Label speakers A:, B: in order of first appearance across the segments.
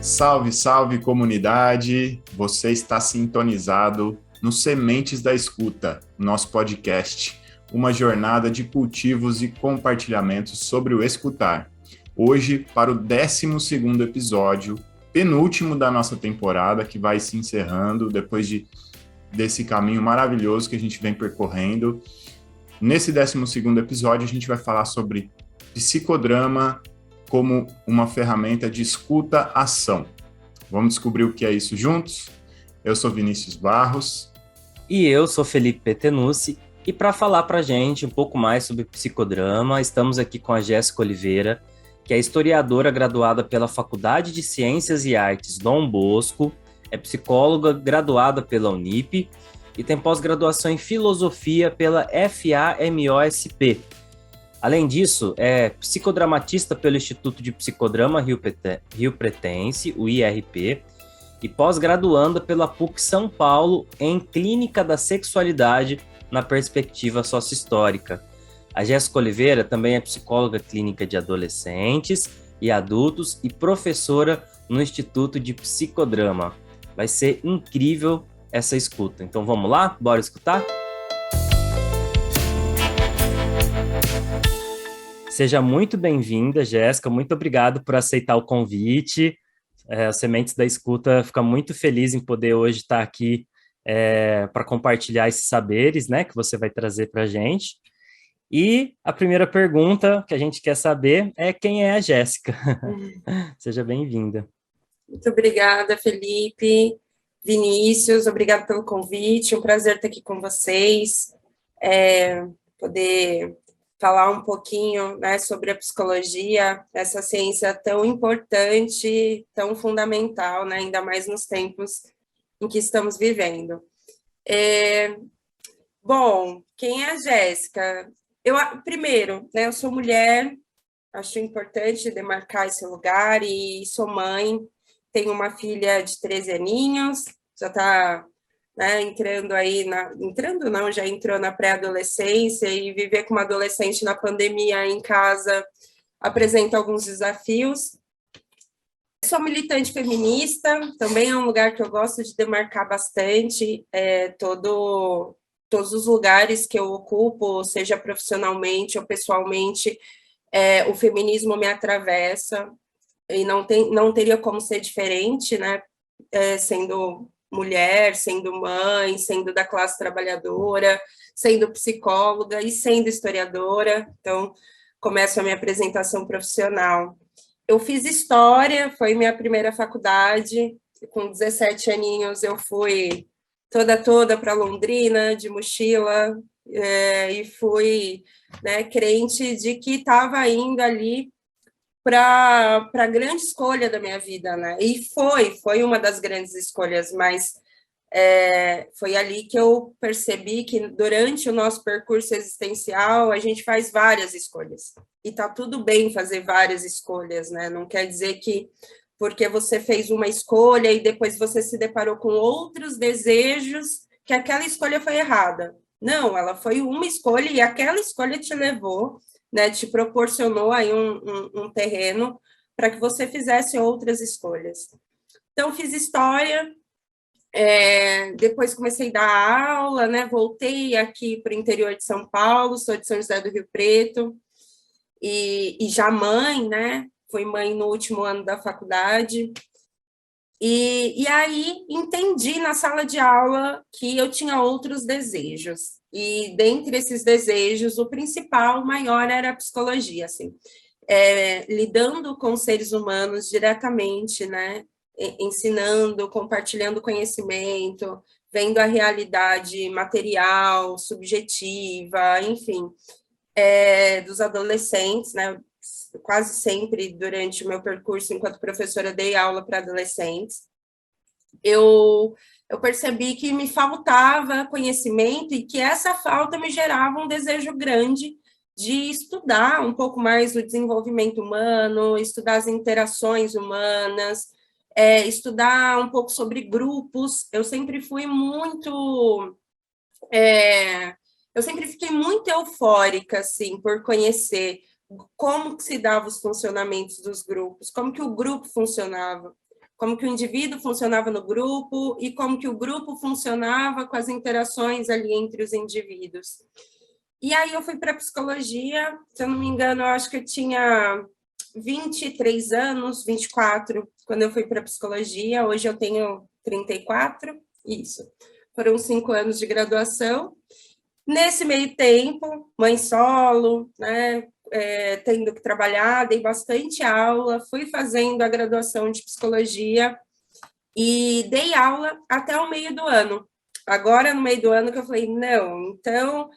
A: Salve, salve comunidade! Você está sintonizado no Sementes da Escuta, nosso podcast, uma jornada de cultivos e compartilhamentos sobre o escutar. Hoje, para o 12º episódio, penúltimo da nossa temporada, que vai se encerrando depois desse caminho maravilhoso que a gente vem percorrendo. Nesse 12º episódio, a gente vai falar sobre psicodrama como uma ferramenta de escuta-ação. Vamos descobrir o que é isso juntos? Eu sou Vinícius Barros.
B: E eu sou Felipe Petenucci. E para falar para a gente um pouco mais sobre psicodrama, estamos aqui com a Jéssica Oliveira, que é historiadora graduada pela Faculdade de Ciências e Artes Dom Bosco, é psicóloga graduada pela Unip e tem pós-graduação em filosofia pela FAMOSP. Além disso, é psicodramatista pelo Instituto de Psicodrama Rio Pretense, o IRP, e pós-graduanda pela PUC São Paulo em Clínica da Sexualidade na perspectiva sócio-histórica. A Jéssica Oliveira também é psicóloga clínica de adolescentes e adultos e professora no Instituto de Psicodrama. Vai ser incrível essa escuta. Então vamos lá? Bora escutar? Seja muito bem-vinda, Jéssica. Muito obrigado por aceitar o convite. A Sementes da Escuta fica muito feliz em poder hoje estar aqui para compartilhar esses saberes, né, que você vai trazer para a gente. E a primeira pergunta que a gente quer saber é quem é a Jéssica. Seja bem-vinda.
C: Muito obrigada, Felipe, Vinícius, obrigado pelo convite. Um prazer estar aqui com vocês, poder falar um pouquinho, né, sobre a psicologia, essa ciência tão importante, tão fundamental, né, ainda mais nos tempos em que estamos vivendo. Bom, quem é a Jéssica? Primeiro, né, eu sou mulher, acho importante demarcar esse lugar, e sou mãe, tenho uma filha de 13 aninhos, já está, né, já entrou na pré-adolescência, e viver com uma adolescente na pandemia em casa apresenta alguns desafios. Sou militante feminista, também é um lugar que eu gosto de demarcar bastante, todos os lugares que eu ocupo, seja profissionalmente ou pessoalmente, o feminismo me atravessa, e não teria como ser diferente, né, sendo mulher, sendo mãe, sendo da classe trabalhadora, sendo psicóloga e sendo historiadora. Então, começo a minha apresentação profissional. Eu fiz história, foi minha primeira faculdade, com 17 aninhos eu fui toda para Londrina, de mochila, e fui, né, crente de que estava indo ali para a grande escolha da minha vida, né? E foi uma das grandes escolhas, mas foi ali que eu percebi que durante o nosso percurso existencial a gente faz várias escolhas, e tá tudo bem fazer várias escolhas, né? Não quer dizer que porque você fez uma escolha e depois você se deparou com outros desejos, que aquela escolha foi errada. Não, ela foi uma escolha e aquela escolha te levou, né, te proporcionou aí um terreno para que você fizesse outras escolhas. Então, fiz história, depois comecei a dar aula, né, voltei aqui para o interior de São Paulo, sou de São José do Rio Preto, e já mãe, né, fui mãe no último ano da faculdade, e aí entendi na sala de aula que eu tinha outros desejos, e dentre esses desejos, o principal, o maior, era a psicologia, assim, lidando com seres humanos diretamente, né, ensinando, compartilhando conhecimento, vendo a realidade material, subjetiva, enfim, dos adolescentes, né, quase sempre durante o meu percurso enquanto professora dei aula para adolescentes, eu percebi que me faltava conhecimento e que essa falta me gerava um desejo grande de estudar um pouco mais o desenvolvimento humano, estudar as interações humanas, estudar um pouco sobre grupos. Eu sempre fiquei muito eufórica, assim, por conhecer como que se dava os funcionamentos dos grupos, como que o grupo funcionava, como que o indivíduo funcionava no grupo e como que o grupo funcionava com as interações ali entre os indivíduos. E aí eu fui para psicologia, se eu não me engano, eu acho que eu tinha 23 anos, 24, quando eu fui para psicologia. Hoje eu tenho 34, isso. Foram 5 anos de graduação. Nesse meio tempo, mãe solo, né, tendo que trabalhar, dei bastante aula, fui fazendo a graduação de psicologia e dei aula até o meio do ano. Agora, no meio do ano, que eu falei, não, então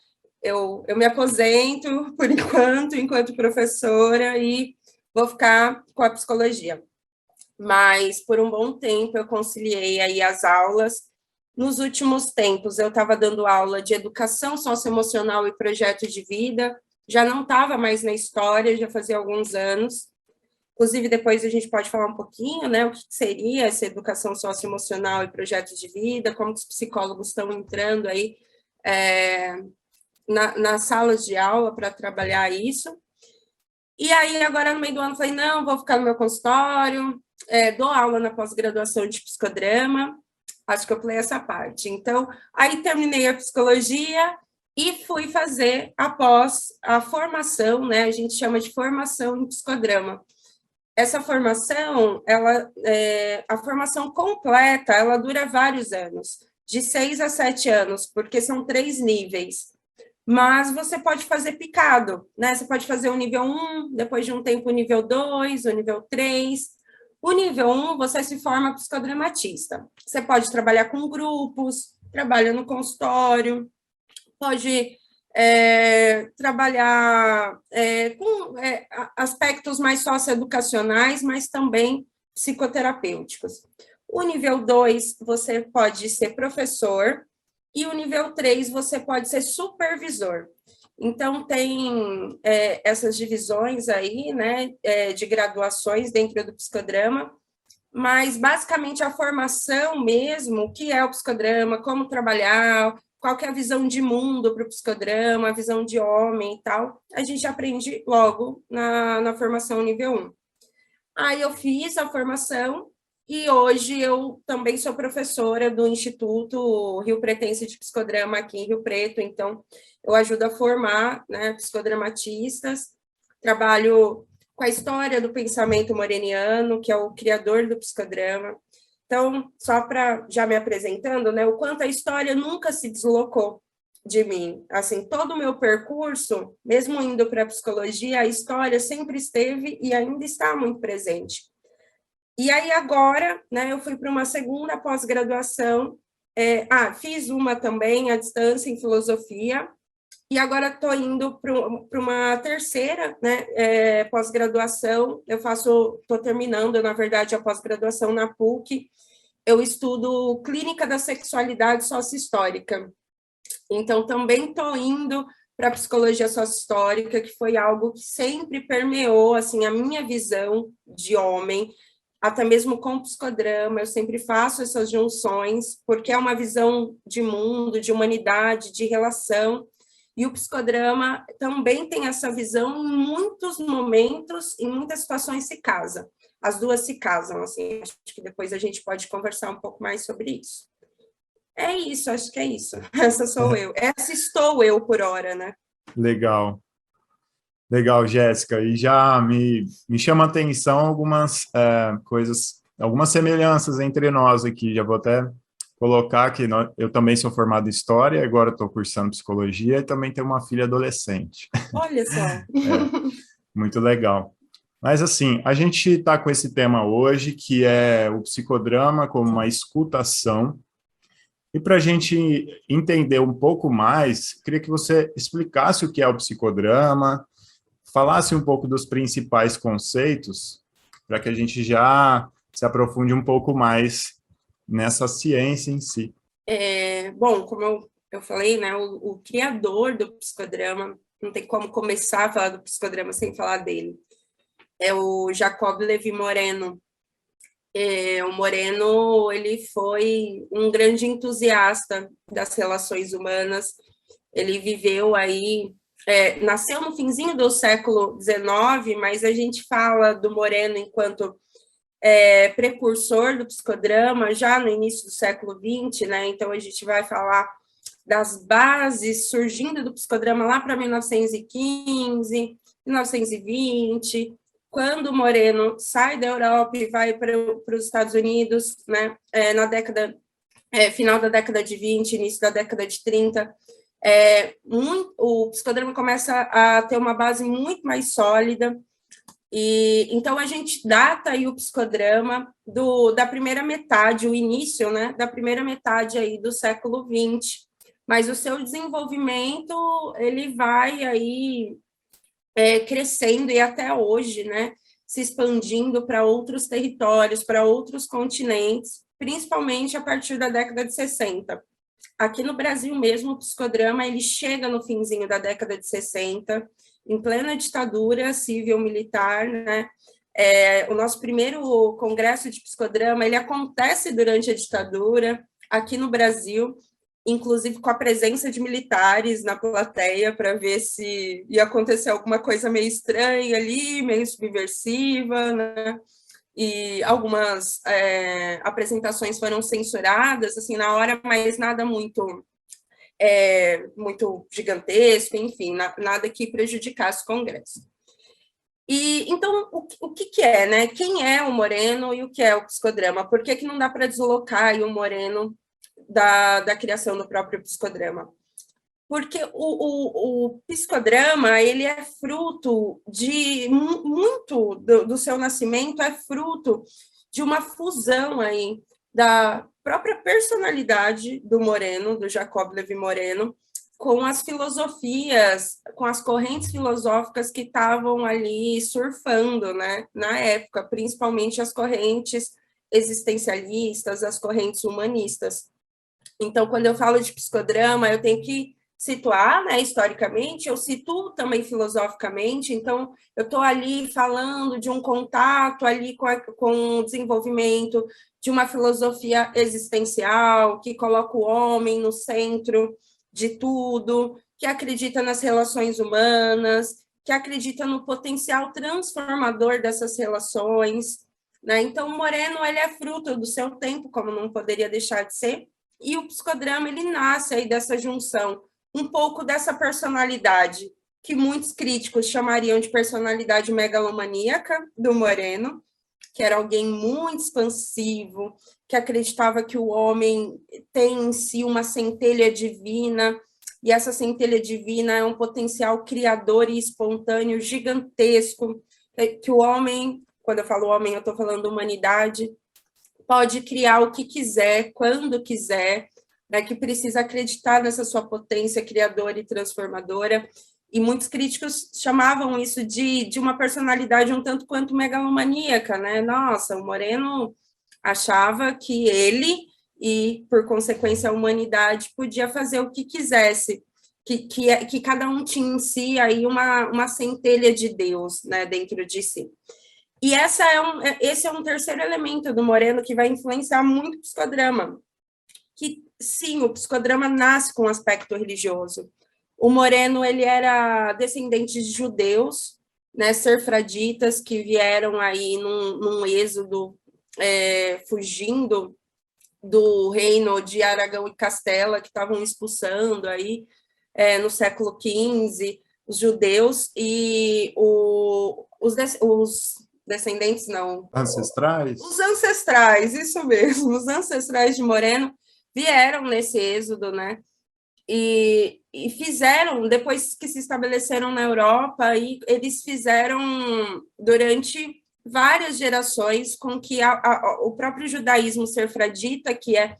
C: eu me aposento por enquanto professora, e vou ficar com a psicologia. Mas, por um bom tempo, eu conciliei aí as aulas. Nos últimos tempos, eu estava dando aula de educação socioemocional e projeto de vida, já não estava mais na história, já fazia alguns anos. Inclusive, depois a gente pode falar um pouquinho, né, o que seria essa educação socioemocional e projeto de vida, como que os psicólogos estão entrando aí nas salas de aula para trabalhar isso. E aí, agora, no meio do ano, falei, não, vou ficar no meu consultório, dou aula na pós-graduação de psicodrama, acho que eu pulei essa parte. Então, aí terminei a psicologia e fui fazer a formação, né, a gente chama de formação em psicodrama. Essa formação, a formação completa, ela dura vários anos, de 6 a 7 anos, porque são 3 níveis. Mas você pode fazer picado, né? Você pode fazer o nível 1, depois de um tempo o nível 2, o nível 3. O nível 1, você se forma psicodramatista. Você pode trabalhar com grupos, trabalha no consultório, pode trabalhar com aspectos mais socioeducacionais, mas também psicoterapêuticos. O nível 2, você pode ser professor, e o nível 3, você pode ser supervisor. Então, tem essas divisões aí, né, de graduações dentro do psicodrama, mas, basicamente, a formação mesmo, o que é o psicodrama, como trabalhar, qual que é a visão de mundo para o psicodrama, a visão de homem e tal, a gente aprende logo na formação nível 1. Aí eu fiz a formação e hoje eu também sou professora do Instituto Rio Pretense de Psicodrama aqui em Rio Preto, então eu ajudo a formar, né, psicodramatistas, trabalho com a história do pensamento moreniano, que é o criador do psicodrama. Então, só para já me apresentando, né, o quanto a história nunca se deslocou de mim. Assim, todo o meu percurso, mesmo indo para a psicologia, a história sempre esteve e ainda está muito presente. E aí agora, né, eu fui para uma segunda pós-graduação, fiz uma também à distância em filosofia, e agora estou indo para uma terceira, né, pós-graduação. Estou terminando, na verdade, a pós-graduação na PUC. Eu estudo clínica da sexualidade sócio-histórica. Então, também estou indo para a psicologia sócio-histórica, que foi algo que sempre permeou assim, a minha visão de homem, até mesmo com o psicodrama. Eu sempre faço essas junções, porque é uma visão de mundo, de humanidade, de relação. E o psicodrama também tem essa visão, em muitos momentos, em muitas situações se casa. As duas se casam, assim, acho que depois a gente pode conversar um pouco mais sobre isso. É isso, acho que é isso. Essa sou eu. Essa estou eu por hora, né?
A: Legal. Legal, Jéssica. E já me chama a atenção algumas coisas, algumas semelhanças entre nós aqui. Já vou até colocar que eu também sou formado em História, agora estou cursando Psicologia e também tenho uma filha adolescente.
C: Olha só.
A: Muito legal. Mas, assim, a gente está com esse tema hoje, que é o psicodrama como uma escutação. E para a gente entender um pouco mais, queria que você explicasse o que é o psicodrama, falasse um pouco dos principais conceitos, para que a gente já se aprofunde um pouco mais nessa ciência em si.
C: Bom, como eu falei, né, o criador do psicodrama, não tem como começar a falar do psicodrama sem falar dele, é o Jacob Levi Moreno. O Moreno, ele foi um grande entusiasta das relações humanas. Ele viveu aí nasceu no finzinho do século XIX, mas a gente fala do Moreno enquanto precursor do psicodrama já no início do século XX, né? Então a gente vai falar das bases surgindo do psicodrama lá para 1915, 1920, quando o Moreno sai da Europa e vai para os Estados Unidos, né? Na década final da década de 20, início da década de 30, o psicodrama começa a ter uma base muito mais sólida. E então a gente data aí o psicodrama da primeira metade, o início, né, da primeira metade aí do século XX, mas o seu desenvolvimento ele vai aí crescendo e até hoje, né, se expandindo para outros territórios, para outros continentes, principalmente a partir da década de 60. Aqui no Brasil mesmo, o psicodrama ele chega no finzinho da década de 60, em plena ditadura civil-militar, né? O nosso primeiro congresso de psicodrama, ele acontece durante a ditadura, aqui no Brasil, inclusive com a presença de militares na plateia, para ver se ia acontecer alguma coisa meio estranha ali, meio subversiva, né? E algumas apresentações foram censuradas, assim, na hora, mas nada muito muito gigantesco, enfim, nada que prejudicasse o Congresso. E então, o que é, né? Quem é o Moreno e o que é o psicodrama? Por que não dá para deslocar aí o Moreno da criação do próprio psicodrama? Porque o psicodrama, ele é fruto de muito do seu nascimento, é fruto de uma fusão aí da própria personalidade do Moreno, do Jacob Levi Moreno, com as filosofias, com as correntes filosóficas que estavam ali surfando, né, na época, principalmente as correntes existencialistas, as correntes humanistas. Então, quando eu falo de psicodrama, eu tenho que situar, né, historicamente, eu situo também filosoficamente, então eu estou ali falando de um contato ali com o desenvolvimento de uma filosofia existencial, que coloca o homem no centro de tudo, que acredita nas relações humanas, que acredita no potencial transformador dessas relações, né? Então, o Moreno, ele é fruto do seu tempo, como não poderia deixar de ser, e o psicodrama, ele nasce aí dessa junção, um pouco dessa personalidade que muitos críticos chamariam de personalidade megalomaníaca do Moreno, que era alguém muito expansivo, que acreditava que o homem tem em si uma centelha divina, e essa centelha divina é um potencial criador e espontâneo gigantesco, que o homem, quando eu falo homem, eu estou falando humanidade, pode criar o que quiser, quando quiser, né, que precisa acreditar nessa sua potência criadora e transformadora, e muitos críticos chamavam isso de uma personalidade um tanto quanto megalomaníaca, né? Nossa, o Moreno achava que ele, e por consequência a humanidade, podia fazer o que quisesse, que cada um tinha em si aí uma centelha de Deus, né, dentro de si. E esse é um terceiro elemento do Moreno que vai influenciar muito o psicodrama, que sim, o psicodrama nasce com um aspecto religioso. O Moreno, ele era descendente de judeus, né, serfraditas, que vieram aí num êxodo, fugindo do reino de Aragão e Castela, que estavam expulsando aí no século XV os judeus, e os descendentes, não.
A: Ancestrais?
C: Os ancestrais, isso mesmo, os ancestrais de Moreno vieram nesse êxodo, né? E fizeram, depois que se estabeleceram na Europa, e eles fizeram durante várias gerações com que o próprio judaísmo serfradita, que é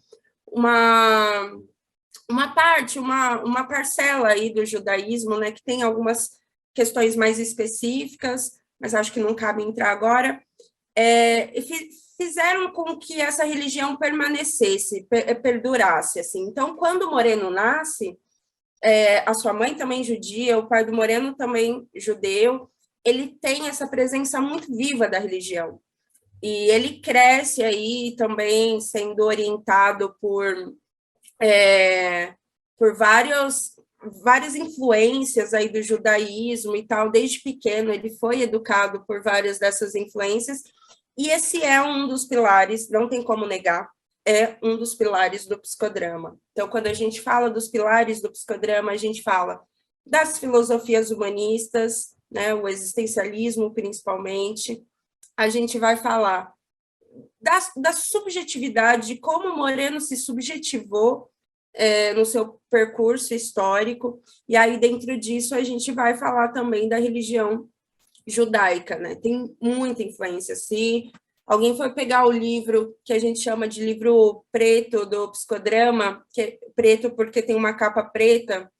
C: uma parte, uma parcela aí do judaísmo, né, que tem algumas questões mais específicas, mas acho que não cabe entrar agora, fizeram com que essa religião permanecesse, perdurasse, assim. Então, quando o Moreno nasce, a sua mãe também judia, o pai do Moreno também judeu, ele tem essa presença muito viva da religião. E ele cresce aí também sendo orientado por vários várias influências aí do judaísmo e tal, desde pequeno ele foi educado por várias dessas influências, e esse é um dos pilares, não tem como negar, é um dos pilares do psicodrama. Então, quando a gente fala dos pilares do psicodrama, a gente fala das filosofias humanistas, né, o existencialismo principalmente, a gente vai falar da subjetividade, de como Moreno se subjetivou no seu percurso histórico, e aí dentro disso a gente vai falar também da religião judaica, né? Tem muita influência. Se alguém for pegar o livro que a gente chama de livro preto do psicodrama, que é preto porque tem uma capa preta,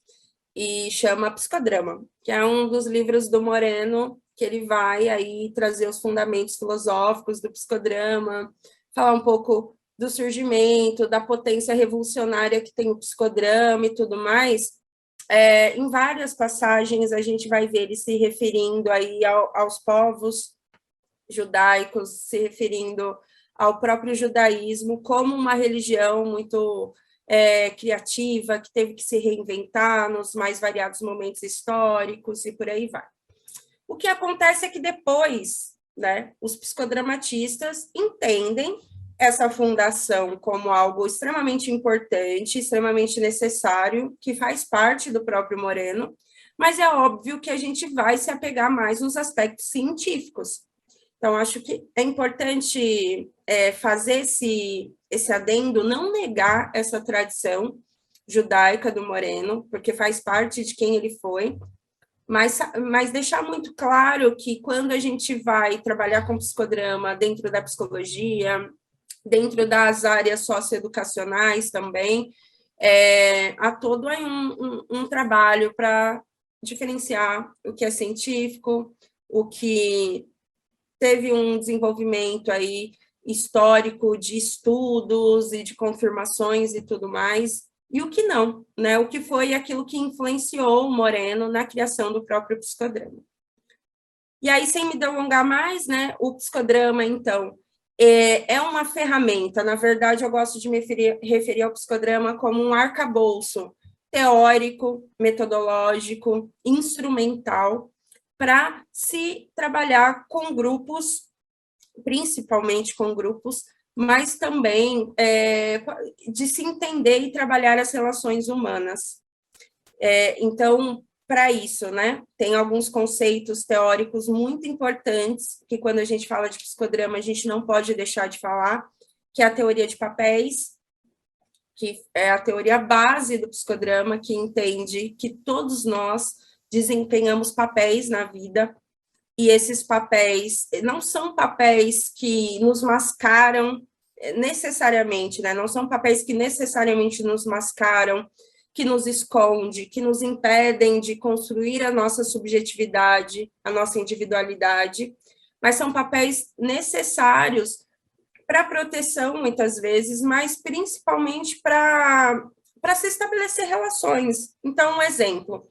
C: e chama Psicodrama, que é um dos livros do Moreno, que ele vai aí trazer os fundamentos filosóficos do psicodrama, falar um pouco do surgimento, da potência revolucionária que tem o psicodrama e tudo mais. Em várias passagens a gente vai ver ele se referindo aí aos povos judaicos, se referindo ao próprio judaísmo como uma religião muito criativa, que teve que se reinventar nos mais variados momentos históricos e por aí vai. O que acontece é que depois, né, os psicodramatistas entendem essa fundação como algo extremamente importante, extremamente necessário, que faz parte do próprio Moreno, mas é óbvio que a gente vai se apegar mais nos aspectos científicos. Então, acho que é importante fazer esse adendo, não negar essa tradição judaica do Moreno, porque faz parte de quem ele foi, mas deixar muito claro que quando a gente vai trabalhar com psicodrama dentro da psicologia, dentro das áreas socioeducacionais também, há todo aí um trabalho para diferenciar o que é científico, o que teve um desenvolvimento aí histórico de estudos e de confirmações e tudo mais, e o que não, né? O que foi aquilo que influenciou o Moreno na criação do próprio psicodrama. E aí, sem me delongar mais, né, o psicodrama, então, é uma ferramenta. Na verdade, eu gosto de me referir ao psicodrama como um arcabouço teórico, metodológico, instrumental, para se trabalhar com grupos, principalmente com grupos, mas também de se entender e trabalhar as relações humanas. Então, para isso, né, tem alguns conceitos teóricos muito importantes, que quando a gente fala de psicodrama, a gente não pode deixar de falar, que é a teoria de papéis, que é a teoria base do psicodrama, que entende que todos nós desempenhamos papéis na vida, e esses papéis não são papéis que nos mascaram necessariamente, né? Não são papéis que necessariamente nos mascaram, que nos esconde, que nos impedem de construir a nossa subjetividade, a nossa individualidade, mas são papéis necessários para proteção, muitas vezes, mas principalmente para se estabelecer relações. Então, um exemplo.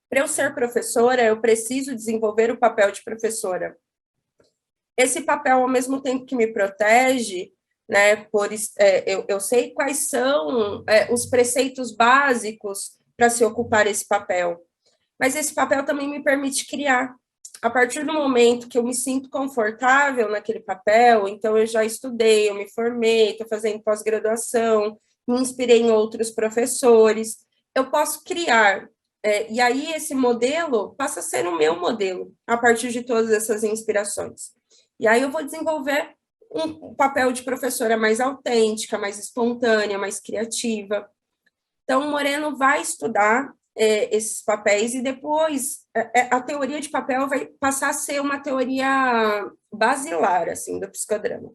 C: Para eu ser professora, eu preciso desenvolver o papel de professora. Esse papel, ao mesmo tempo que me protege, né, eu sei quais são os preceitos básicos para se ocupar esse papel, mas esse papel também me permite criar. A partir do momento que eu me sinto confortável naquele papel, então eu já estudei, eu me formei, estou fazendo pós-graduação, me inspirei em outros professores, eu posso criar. E aí esse modelo passa a ser o meu modelo, a partir de todas essas inspirações. E aí eu vou desenvolver um papel de professora mais autêntica, mais espontânea, mais criativa. Então, o Moreno vai estudar esses papéis e depois a teoria de papel vai passar a ser uma teoria basilar, assim, do psicodrama.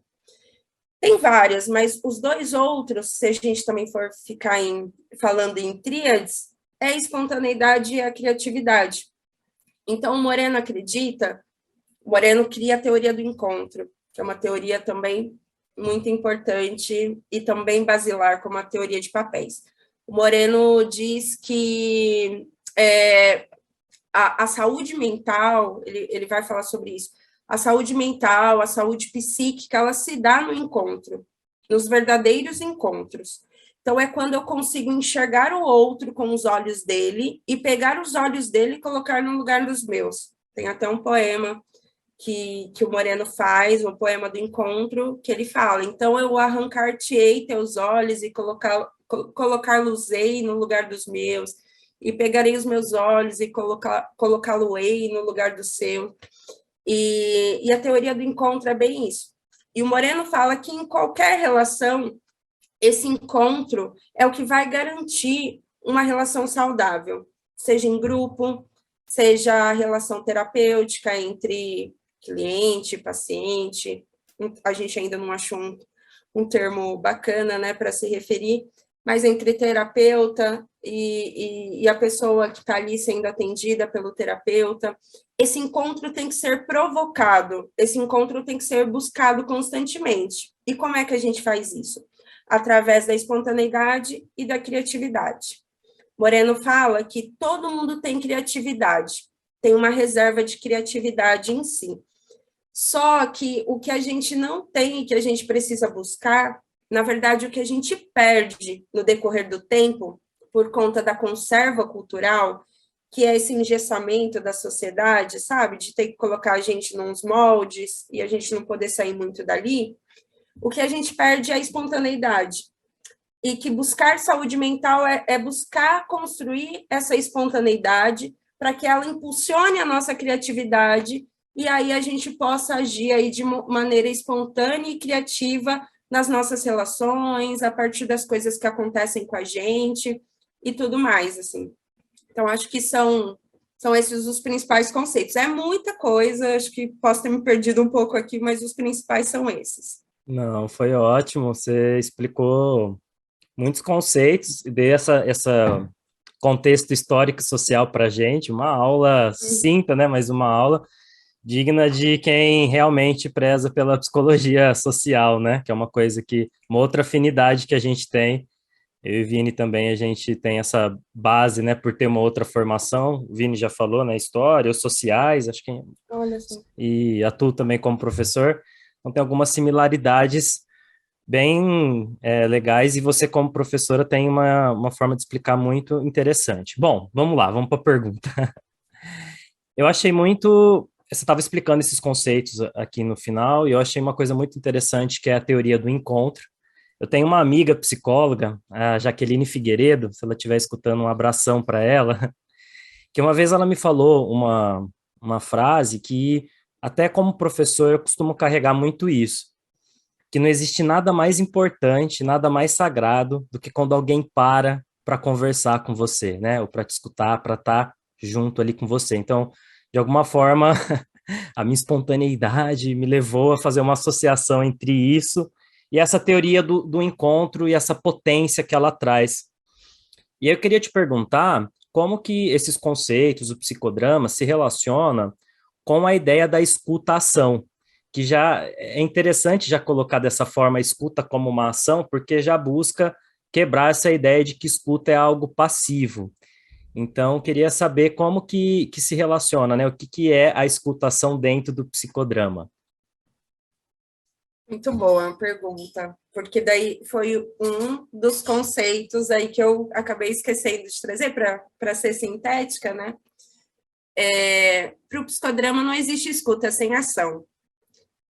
C: Tem várias, mas os dois outros, se a gente também for ficar falando em tríades, é a espontaneidade e a criatividade. Então, o Moreno cria a teoria do encontro, que é uma teoria também muito importante e também basilar, como a teoria de papéis. O Moreno diz que a saúde mental, ele vai falar sobre isso, a saúde mental, a saúde psíquica, ela se dá no encontro, nos verdadeiros encontros. Então, é quando eu consigo enxergar o outro com os olhos dele e pegar os olhos dele e colocar no lugar dos meus. Tem até um poema que o Moreno faz, um poema do encontro, que ele fala: então eu arrancar-te-ei teus olhos e colocá-los-ei no lugar dos meus, e pegarei os meus olhos e colocá-lo-ei no lugar do seu. E a teoria do encontro é bem isso. E o Moreno fala que em qualquer relação, esse encontro é o que vai garantir uma relação saudável, seja em grupo, seja a relação terapêutica entre cliente, paciente. A gente ainda não achou um termo bacana, né, para se referir, mas entre terapeuta e a pessoa que está ali sendo atendida pelo terapeuta. Esse encontro tem que ser provocado, esse encontro tem que ser buscado constantemente. E como é que a gente faz isso? Através da espontaneidade e da criatividade. Moreno fala que todo mundo tem criatividade, tem uma reserva de criatividade em si. Só que o que a gente não tem e que a gente precisa buscar, na verdade, o que a gente perde no decorrer do tempo, por conta da conserva cultural, que é esse engessamento da sociedade, sabe? De ter que colocar a gente nos moldes e a gente não poder sair muito dali. O que a gente perde é a espontaneidade. E que buscar saúde mental é buscar construir essa espontaneidade para que ela impulsione a nossa criatividade e aí a gente possa agir aí de maneira espontânea e criativa nas nossas relações, a partir das coisas que acontecem com a gente e tudo mais, assim. Então, acho que são esses os principais conceitos. É muita coisa, acho que posso ter me perdido um pouco aqui, mas os principais são esses.
B: Não, foi ótimo, você explicou muitos conceitos e deu essa contexto histórico e social para a gente, uma aula simples, né, mas uma aula digna de quem realmente preza pela psicologia social, né, que é uma coisa uma outra afinidade que a gente tem. Eu e o Vini também, a gente tem essa base, né, por ter uma outra formação. O Vini já falou, né, história, os sociais, acho que...
C: Olha só.
B: E atuo também como professor. Então, tem algumas similaridades bem legais, e você, como professora, tem uma forma de explicar muito interessante. Bom, vamos lá, vamos para a pergunta. Eu achei muito... Você estava explicando esses conceitos aqui no final, e eu achei uma coisa muito interessante, que é a teoria do encontro. Eu tenho uma amiga psicóloga, a Jaqueline Figueiredo, se ela estiver escutando, um abração para ela, que uma vez ela me falou uma frase que, até como professor, eu costumo carregar muito isso, que não existe nada mais importante, nada mais sagrado do que quando alguém para conversar com você, né? Ou para te escutar, para estar junto ali com você. Então, de alguma forma, a minha espontaneidade me levou a fazer uma associação entre isso e essa teoria do encontro e essa potência que ela traz. E aí eu queria te perguntar como que esses conceitos, o psicodrama, se relaciona com a ideia da escuta-ação, que já é interessante já colocar dessa forma a escuta como uma ação, porque já busca quebrar essa ideia de que escuta é algo passivo. Então, queria saber como que se relaciona, né? O que é a escutação dentro do psicodrama?
C: Muito boa a pergunta, porque daí foi um dos conceitos aí que eu acabei esquecendo de trazer para ser sintética, né? Para o psicodrama não existe escuta sem ação.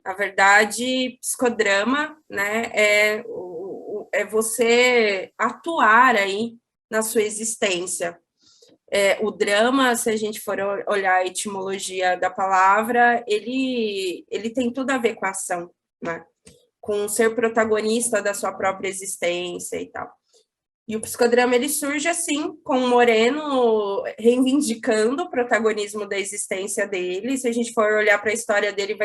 C: Na verdade, psicodrama, né, é você atuar aí na sua existência. O drama, se a gente for olhar a etimologia da palavra, ele tem tudo a ver com a ação, né? Com ser protagonista da sua própria existência e tal. E o psicodrama, ele surge assim, com o Moreno reivindicando o protagonismo da existência dele. Se a gente for olhar para a história dele,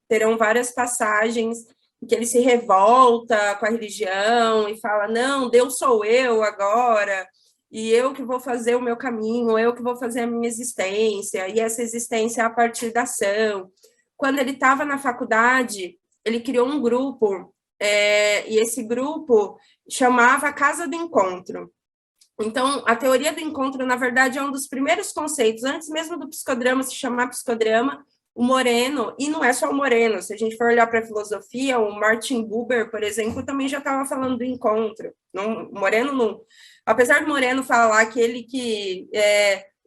C: terão várias passagens em que ele se revolta com a religião e fala, não, Deus sou eu agora, e eu que vou fazer o meu caminho, eu que vou fazer a minha existência, e essa existência é a partir da ação. Quando ele estava na faculdade, ele criou um grupo, e esse grupo chamava Casa do Encontro. Então, a teoria do encontro, na verdade, é um dos primeiros conceitos, antes mesmo do psicodrama se chamar psicodrama, O Moreno, e não é só o Moreno, se a gente for olhar para a filosofia, o Martin Buber, por exemplo, também já estava falando do encontro. Não, o Moreno não. Apesar do Moreno falar que ele que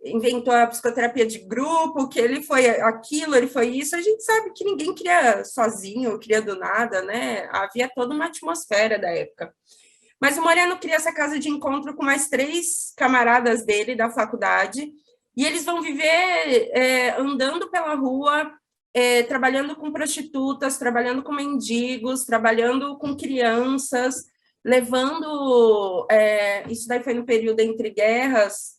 C: inventou a psicoterapia de grupo, que ele foi aquilo, ele foi isso, a gente sabe que ninguém cria sozinho, cria do nada, né? Havia toda uma atmosfera da época. Mas o Moreno cria essa casa de encontro com mais 3 camaradas dele da faculdade, e eles vão viver andando pela rua, trabalhando com prostitutas, trabalhando com mendigos, trabalhando com crianças, levando... isso daí foi no período entre guerras,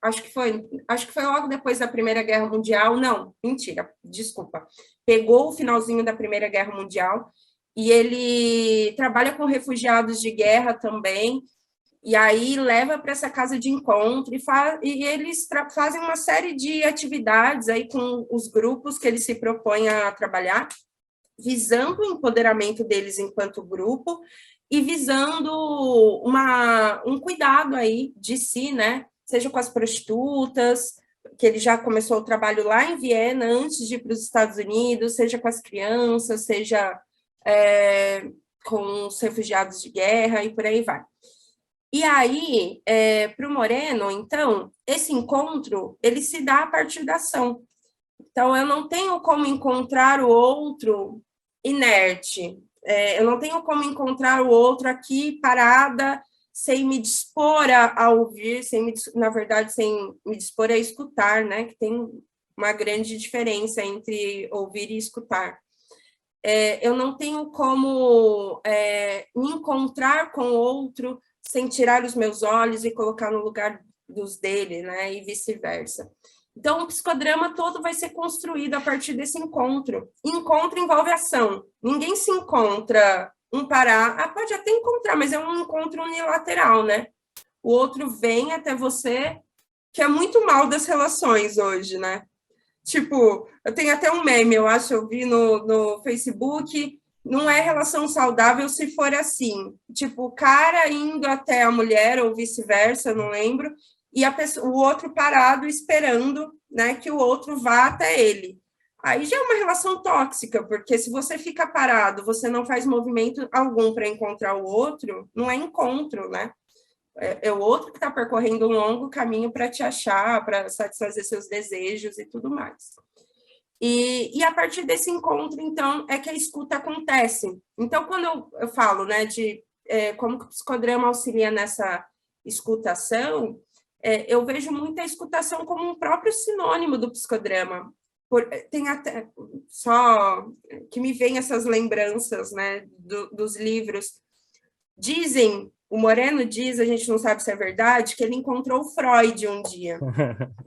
C: acho que foi logo depois da Primeira Guerra Mundial. Não, mentira, desculpa. Pegou o finalzinho da Primeira Guerra Mundial, e ele trabalha com refugiados de guerra também, e aí leva para essa casa de encontro, e eles fazem uma série de atividades aí com os grupos que eles se propõem a trabalhar, visando o empoderamento deles enquanto grupo, e visando um cuidado aí de si, né? Seja com as prostitutas, que ele já começou o trabalho lá em Viena, antes de ir para os Estados Unidos, seja com as crianças, seja com os refugiados de guerra, e por aí vai. E aí, para o Moreno, então, esse encontro, ele se dá a partir da ação. Então, eu não tenho como encontrar o outro inerte, eu não tenho como encontrar o outro aqui parada, sem me dispor a ouvir, na verdade, sem me dispor a escutar, né? Que tem uma grande diferença entre ouvir e escutar. Eu não tenho como me encontrar com o outro sem tirar os meus olhos e colocar no lugar dos dele, né? E vice-versa. Então, o psicodrama todo vai ser construído a partir desse encontro. Encontro envolve ação. Ninguém se encontra parar. Pode até encontrar, mas é um encontro unilateral, né? O outro vem até você, que é muito mal das relações hoje, né? Tipo, eu tenho até um meme, eu acho, eu vi no Facebook, não é relação saudável se for assim. Tipo, o cara indo até a mulher, ou vice-versa, não lembro, e o outro parado esperando, né, que o outro vá até ele. Aí já é uma relação tóxica, porque se você fica parado, você não faz movimento algum para encontrar o outro, não é encontro, né? É o outro que está percorrendo um longo caminho para te achar, para satisfazer seus desejos e tudo mais. E a partir desse encontro, então, é que a escuta acontece. Então, quando eu falo, né, de como que o psicodrama auxilia nessa escutação, eu vejo muito a escutação como um próprio sinônimo do psicodrama. Tem até, só que me vem essas lembranças, né, dos livros. Dizem, o Moreno diz, a gente não sabe se é verdade, que ele encontrou Freud um dia.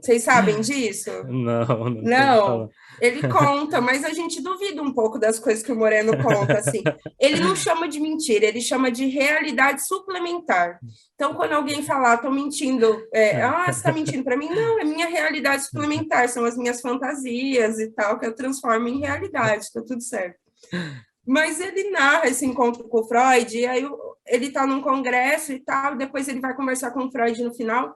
C: Vocês sabem disso? Não. Ele conta, mas a gente duvida um pouco das coisas que o Moreno conta, assim. Ele não chama de mentira, ele chama de realidade suplementar. Então, quando alguém falar, estou mentindo, você está mentindo para mim? Não, é minha realidade suplementar, são as minhas fantasias e tal, que eu transformo em realidade, está tudo certo. Mas ele narra esse encontro com o Freud, e aí ele está num congresso e tal, depois ele vai conversar com o Freud no final,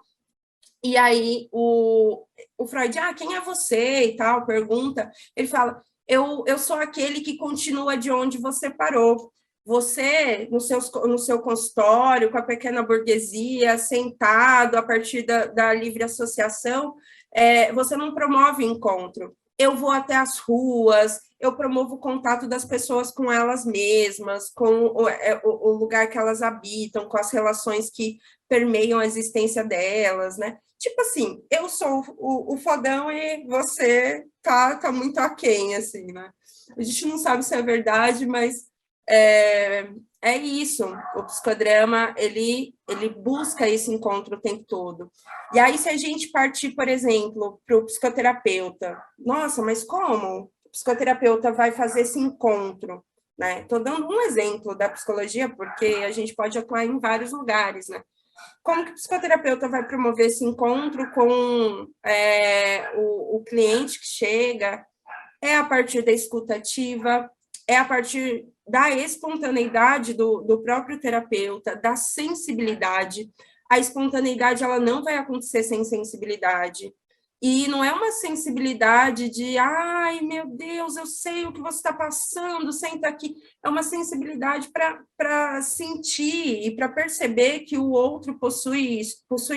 C: e aí o Freud, quem é você e tal, pergunta, ele fala, eu sou aquele que continua de onde você parou. Você, no seu consultório, com a pequena burguesia, sentado a partir da livre associação, você não promove encontro. Eu vou até as ruas, eu promovo o contato das pessoas com elas mesmas, com o lugar que elas habitam, com as relações que permeiam a existência delas, né? Tipo assim, eu sou o fodão e você tá muito aquém, assim, né? A gente não sabe se é verdade, mas é isso. O psicodrama, ele busca esse encontro o tempo todo. E aí, se a gente partir, por exemplo, para o psicoterapeuta, nossa, mas como o psicoterapeuta vai fazer esse encontro? Né? Estou dando um exemplo da psicologia, porque a gente pode atuar em vários lugares, né? Como que o psicoterapeuta vai promover esse encontro com o cliente que chega? É a partir da escuta ativa, é a partir da espontaneidade do próprio terapeuta, da sensibilidade. A espontaneidade ela não vai acontecer sem sensibilidade. E não é uma sensibilidade de, ai, meu Deus, eu sei o que você está passando, senta aqui. É uma sensibilidade para sentir e para perceber que o outro possui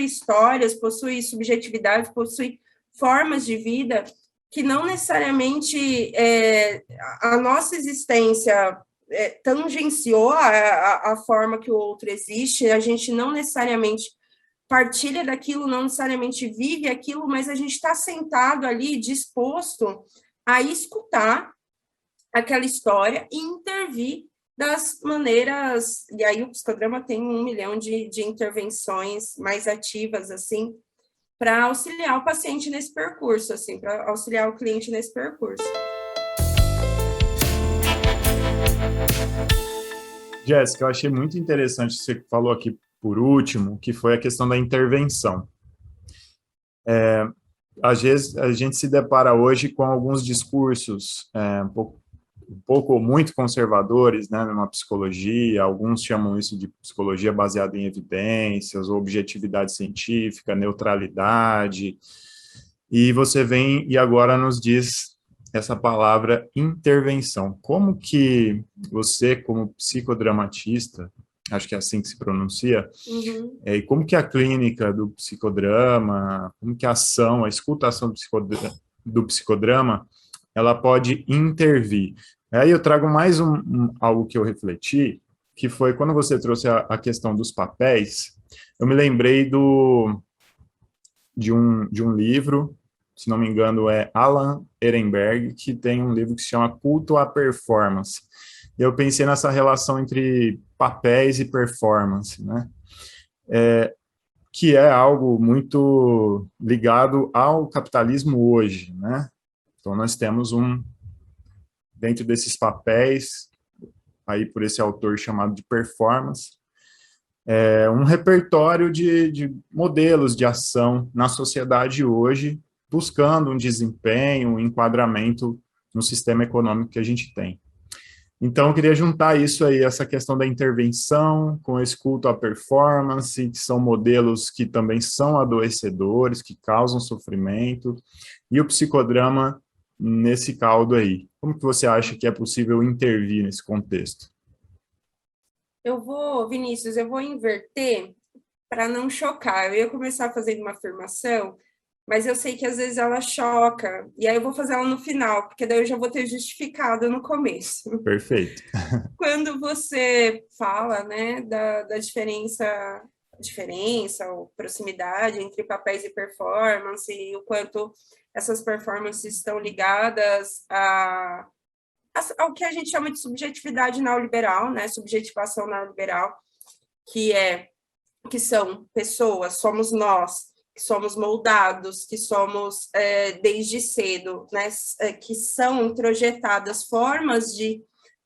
C: histórias, possui subjetividade, possui formas de vida que não necessariamente a nossa existência tangenciou a forma que o outro existe, a gente não necessariamente partilha daquilo, não necessariamente vive aquilo, mas a gente está sentado ali, disposto a escutar aquela história e intervir das maneiras, e aí o psicodrama tem 1 milhão de intervenções mais ativas, assim, para auxiliar o paciente nesse percurso, assim, para auxiliar o cliente nesse percurso.
A: Jéssica, eu achei muito interessante o que você falou aqui por último, que foi a questão da intervenção. Às vezes, a gente se depara hoje com alguns discursos um pouco ou muito conservadores, né, numa psicologia. Alguns chamam isso de psicologia baseada em evidências, objetividade científica, neutralidade. E você vem e agora nos diz essa palavra intervenção. Como que você, como psicodramatista, acho que é assim que se pronuncia, e como que a clínica do psicodrama, como que a ação, a escutação do psicodrama, ela pode intervir? Aí eu trago mais algo que eu refleti, que foi quando você trouxe a questão dos papéis, eu me lembrei de um livro, se não me engano é Alan Ehrenberg, que tem um livro que se chama Culto à Performance. Eu pensei nessa relação entre papéis e performance, né? Que é algo muito ligado ao capitalismo hoje, né? Então, nós temos dentro desses papéis, aí por esse autor chamado de performance, um repertório de modelos de ação na sociedade hoje, buscando um desempenho, um enquadramento no sistema econômico que a gente tem. Então, eu queria juntar isso aí, essa questão da intervenção com esse culto à performance, que são modelos que também são adoecedores, que causam sofrimento, e o psicodrama nesse caldo aí. Como que você acha que é possível intervir nesse contexto?
C: Vinícius, eu vou inverter para não chocar. Eu ia começar fazendo uma afirmação, mas eu sei que às vezes ela choca, e aí eu vou fazer ela no final, porque daí eu já vou ter justificado no começo.
A: Perfeito.
C: Quando você fala, né, da diferença ou proximidade entre papéis e performance, e o quanto essas performances estão ligadas ao que a gente chama de subjetividade neoliberal, né, subjetivação neoliberal, que são pessoas, somos nós, que somos moldados, que somos desde cedo, né, que são introjetadas formas de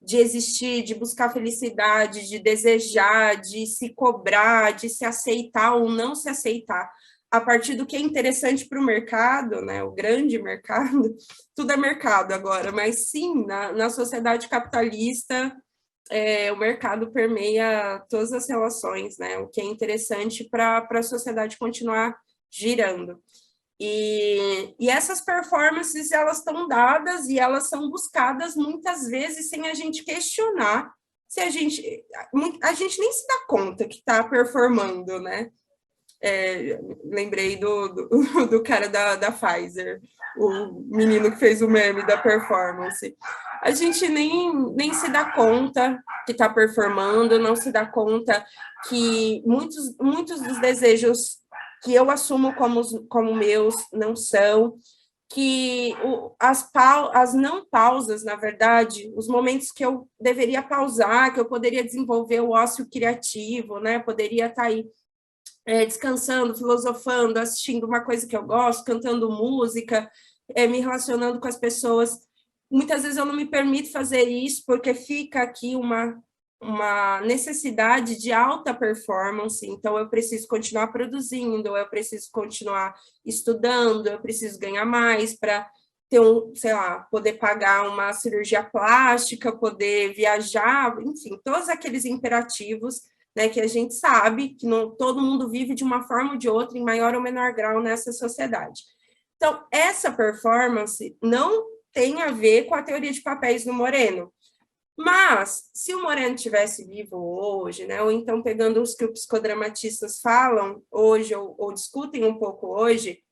C: existir, de buscar felicidade, de desejar, de se cobrar, de se aceitar ou não se aceitar, a partir do que é interessante para o mercado, né, o grande mercado, tudo é mercado agora, mas sim, na sociedade capitalista, o mercado permeia todas as relações, né, o que é interessante para a sociedade continuar girando. E essas performances, elas estão dadas e elas são buscadas muitas vezes sem a gente questionar se a gente nem se dá conta que está performando, né? Lembrei do cara da Pfizer, o menino que fez o meme da performance. A gente nem se dá conta que está performando, não se dá conta que muitos dos desejos que eu assumo como meus não são, que as não pausas, na verdade, os momentos que eu deveria pausar, que eu poderia desenvolver o ócio criativo, né? Poderia estar aí descansando, filosofando, assistindo uma coisa que eu gosto, cantando música, me relacionando com as pessoas. Muitas vezes eu não me permito fazer isso porque fica aqui uma necessidade de alta performance, então eu preciso continuar produzindo, eu preciso continuar estudando, eu preciso ganhar mais para ter poder pagar uma cirurgia plástica, poder viajar, enfim, todos aqueles imperativos, né, que a gente sabe que todo mundo vive de uma forma ou de outra, em maior ou menor grau nessa sociedade. Então, essa performance não tem a ver com a teoria de papéis do Moreno. Mas, se o Moreno tivesse vivo hoje, né, ou então pegando os que os psicodramatistas falam hoje, ou discutem um pouco hoje,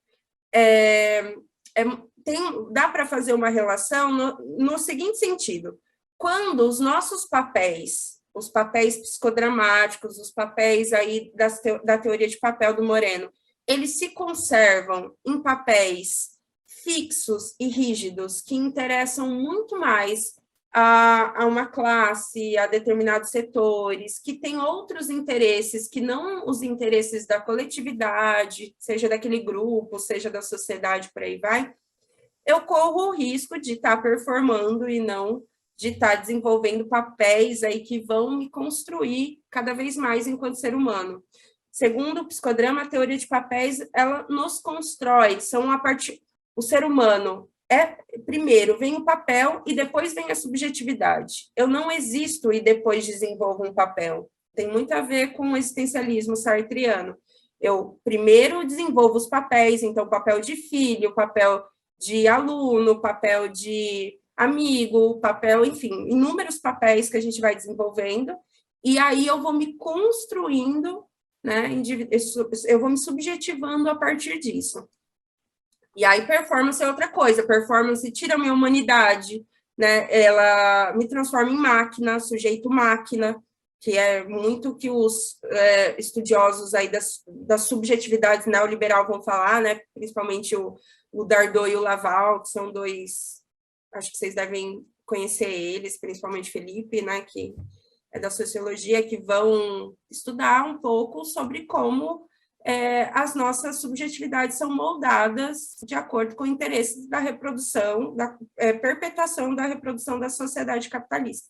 C: dá para fazer uma relação no seguinte sentido: quando os nossos papéis, os papéis psicodramáticos, os papéis aí da teoria de papel do Moreno, eles se conservam em papéis fixos e rígidos que interessam muito mais a uma classe, a determinados setores, que tem outros interesses que não os interesses da coletividade, seja daquele grupo, seja da sociedade, por aí vai, eu corro o risco de estar performando e não de estar desenvolvendo papéis aí que vão me construir cada vez mais enquanto ser humano. Segundo o psicodrama, a teoria de papéis, ela nos constrói, o ser humano primeiro vem o papel e depois vem a subjetividade. Eu não existo e depois desenvolvo um papel. Tem muito a ver com o existencialismo sartreano. Eu primeiro desenvolvo os papéis, então papel de filho, papel de aluno, papel de amigo, papel, enfim, inúmeros papéis que a gente vai desenvolvendo, e aí eu vou me construindo, né, eu vou me subjetivando a partir disso. E aí, performance é outra coisa. Performance tira a minha humanidade, né? Ela me transforma em máquina, sujeito máquina, que é muito que os estudiosos aí das subjetividades neoliberal vão falar, né? Principalmente o Dardot e o Laval, que são dois, acho que vocês devem conhecer eles, principalmente Felipe, né? Que é da sociologia, que vão estudar um pouco sobre como as nossas subjetividades são moldadas de acordo com interesses da reprodução, da perpetuação da reprodução da sociedade capitalista.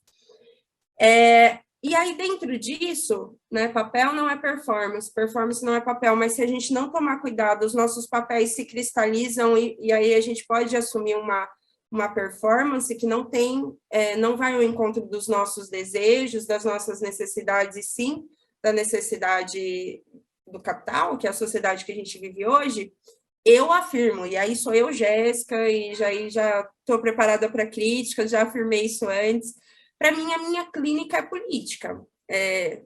C: E aí, dentro disso, né, papel não é performance, performance não é papel, mas se a gente não tomar cuidado, os nossos papéis se cristalizam e aí a gente pode assumir uma performance que não vai ao encontro dos nossos desejos, das nossas necessidades, e sim da necessidade do capital, que é a sociedade que a gente vive hoje. Eu afirmo, e aí sou eu, Jéssica, e já estou preparada para críticas, já afirmei isso antes. Para mim, a minha clínica é política.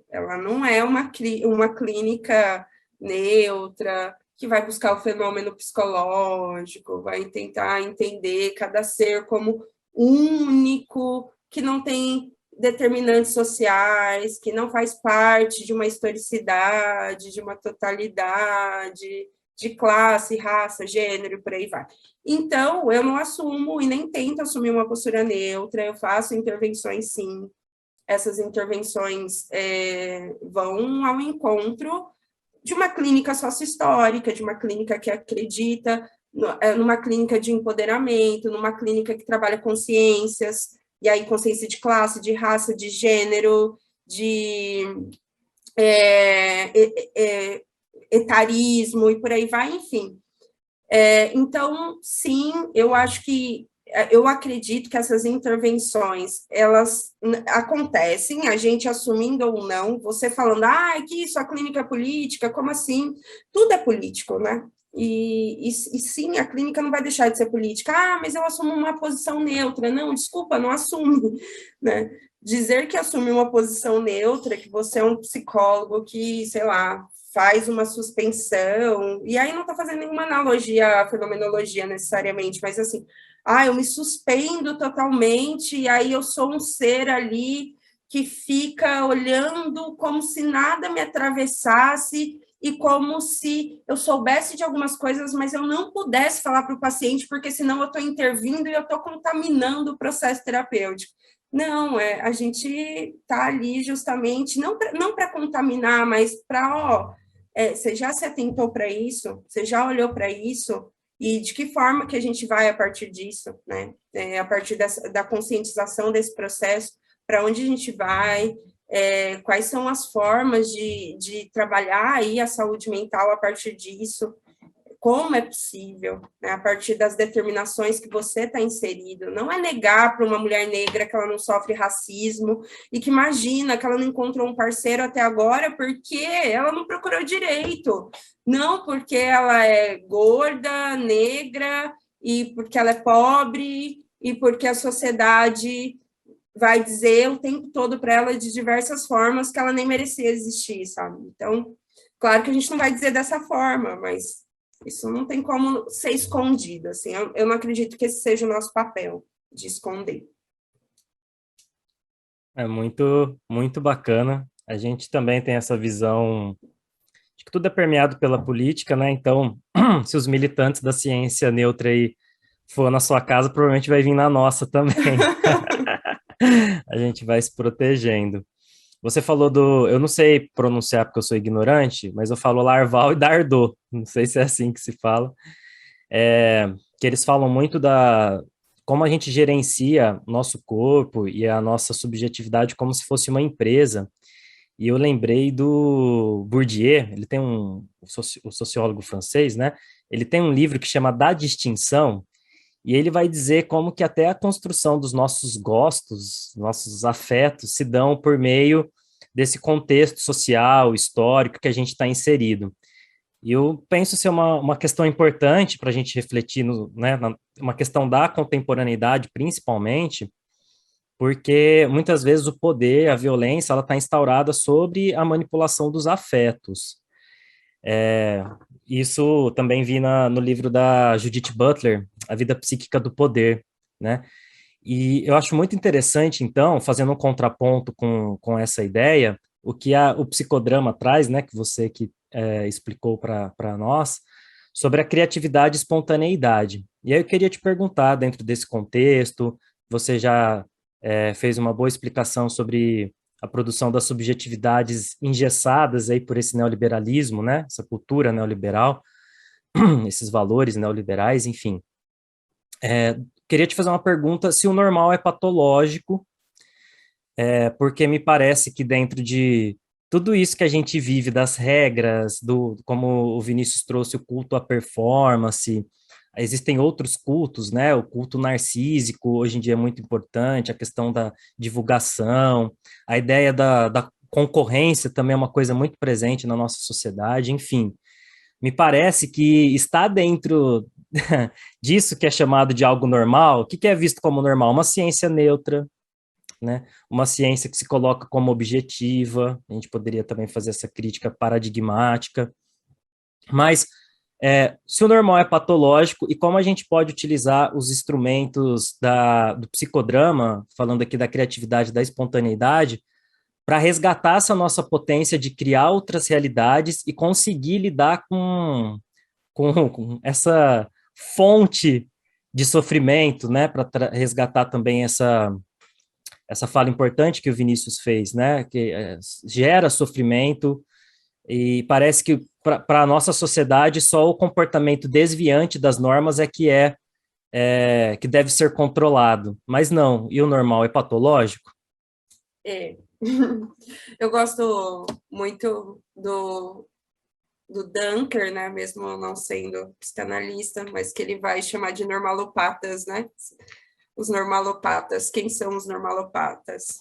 C: Ela não é uma clínica neutra, que vai buscar o fenômeno psicológico, vai tentar entender cada ser como único, que não tem determinantes sociais, que não faz parte de uma historicidade, de uma totalidade, de classe, raça, gênero, e por aí vai. Então, eu não assumo e nem tento assumir uma postura neutra, eu faço intervenções, sim. Essas intervenções vão ao encontro de uma clínica sócio-histórica, de uma clínica que acredita numa clínica de empoderamento, numa clínica que trabalha consciências, e aí consciência de classe, de raça, de gênero, de etarismo e por aí vai, enfim. Então, sim, eu acredito que essas intervenções, elas acontecem, a gente assumindo ou não, você falando, que isso, a clínica é política, como assim? Tudo é político, né? E sim, a clínica não vai deixar de ser política. Mas eu assumo uma posição neutra. Não, desculpa, não assume, né? Dizer que assume uma posição neutra, que você é um psicólogo que, sei lá, faz uma suspensão, e aí não estou fazendo nenhuma analogia à fenomenologia necessariamente, mas assim, eu me suspendo totalmente, e aí eu sou um ser ali que fica olhando como se nada me atravessasse, e como se eu soubesse de algumas coisas, mas eu não pudesse falar para o paciente, porque senão eu estou intervindo e eu estou contaminando o processo terapêutico. Não, a gente está ali justamente, não para contaminar, mas para, você já se atentou para isso? Você já olhou para isso? E de que forma que a gente vai a partir disso, né? A partir da conscientização desse processo, para onde a gente vai, quais são as formas de trabalhar aí a saúde mental a partir disso, como é possível, né, a partir das determinações que você está inserido. Não é negar para uma mulher negra que ela não sofre racismo e que imagina que ela não encontrou um parceiro até agora porque ela não procurou direito, não porque ela é gorda, negra, e porque ela é pobre, e porque a sociedade vai dizer o tempo todo para ela de diversas formas que ela nem merecia existir, sabe? Então, claro que a gente não vai dizer dessa forma, mas isso não tem como ser escondido, assim. Eu não acredito que esse seja o nosso papel, de esconder.
B: É muito, muito bacana. A gente também tem essa visão de que tudo é permeado pela política, né? Então, se os militantes da ciência neutra aí for na sua casa, provavelmente vai vir na nossa também. A gente vai se protegendo. Você falou do, eu não sei pronunciar porque eu sou ignorante, mas eu falo larval e dardô. Não sei se é assim que se fala. Que eles falam muito da como a gente gerencia nosso corpo e a nossa subjetividade como se fosse uma empresa. E eu lembrei do Bourdieu, ele tem o sociólogo francês, né? Ele tem um livro que chama Da Distinção, e ele vai dizer como que até a construção dos nossos gostos, nossos afetos, se dão por meio desse contexto social, histórico que a gente está inserido. E eu penso ser uma questão importante para a gente refletir, né, uma questão da contemporaneidade, principalmente, porque muitas vezes o poder, a violência, ela está instaurada sobre a manipulação dos afetos. Isso também vi no livro da Judith Butler, A Vida Psíquica do Poder, né? E eu acho muito interessante, então, fazendo um contraponto com essa ideia, o que o psicodrama traz, né, que você explicou para nós, sobre a criatividade e espontaneidade. E aí eu queria te perguntar, dentro desse contexto, você já fez uma boa explicação sobre a produção das subjetividades engessadas aí por esse neoliberalismo, né, essa cultura neoliberal, esses valores neoliberais, enfim. Queria te fazer uma pergunta, se o normal é patológico, porque me parece que dentro de tudo isso que a gente vive, das regras, como o Vinícius trouxe, o culto à performance, existem outros cultos, né? O culto narcísico hoje em dia é muito importante, a questão da divulgação, a ideia da concorrência também é uma coisa muito presente na nossa sociedade, enfim. Me parece que está dentro disso que é chamado de algo normal. O que é visto como normal? Uma ciência neutra, né? Uma ciência que se coloca como objetiva. A gente poderia também fazer essa crítica paradigmática. Mas se o normal é patológico, e como a gente pode utilizar os instrumentos do psicodrama, falando aqui da criatividade, da espontaneidade, para resgatar essa nossa potência de criar outras realidades e conseguir lidar com essa fonte de sofrimento, né, para resgatar também essa fala importante que o Vinícius fez, né, que gera sofrimento, e parece que para a nossa sociedade só o comportamento desviante das normas é que deve ser controlado, mas não, e o normal é patológico?
C: Eu gosto muito do Dunker, né, mesmo não sendo psicanalista, mas que ele vai chamar de normalopatas, né? Os normalopatas, quem são os normalopatas?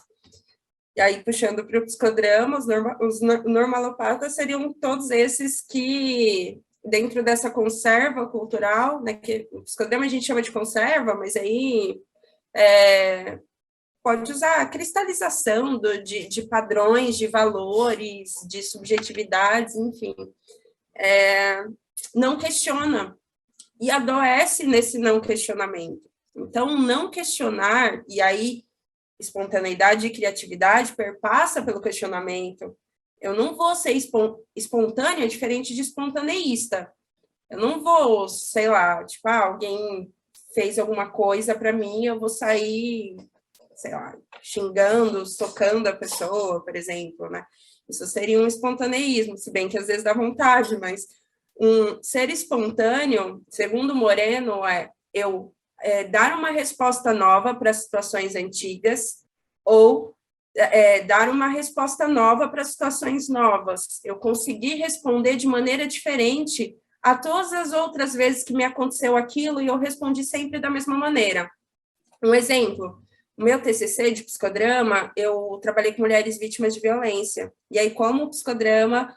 C: E aí, puxando para o psicodrama, os normalopatas seriam todos esses que, dentro dessa conserva cultural, né, que o psicodrama a gente chama de conserva, mas aí pode usar a cristalização de padrões, de valores, de subjetividades, enfim. Não questiona e adoece nesse não questionamento. Então, não questionar, e aí espontaneidade e criatividade perpassa pelo questionamento. Eu não vou ser espontânea diferente de espontaneísta. Eu não vou, sei lá, tipo, alguém fez alguma coisa para mim, eu vou sair, sei lá, xingando, socando a pessoa, por exemplo, né? Isso seria um espontaneísmo, se bem que às vezes dá vontade, mas ser espontâneo, segundo Moreno, eu dar uma resposta nova para situações antigas ou dar uma resposta nova para situações novas. Eu conseguir responder de maneira diferente a todas as outras vezes que me aconteceu aquilo e eu respondi sempre da mesma maneira. Um exemplo, no meu TCC de psicodrama, eu trabalhei com mulheres vítimas de violência. E aí, como o psicodrama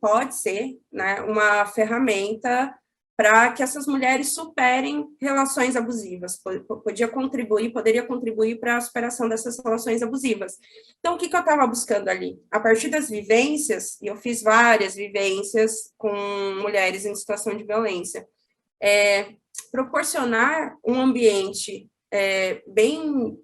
C: pode ser, né, uma ferramenta para que essas mulheres superem relações abusivas, poderia contribuir para a superação dessas relações abusivas. Então, o que eu estava buscando ali? A partir das vivências, e eu fiz várias vivências com mulheres em situação de violência, proporcionar um ambiente bem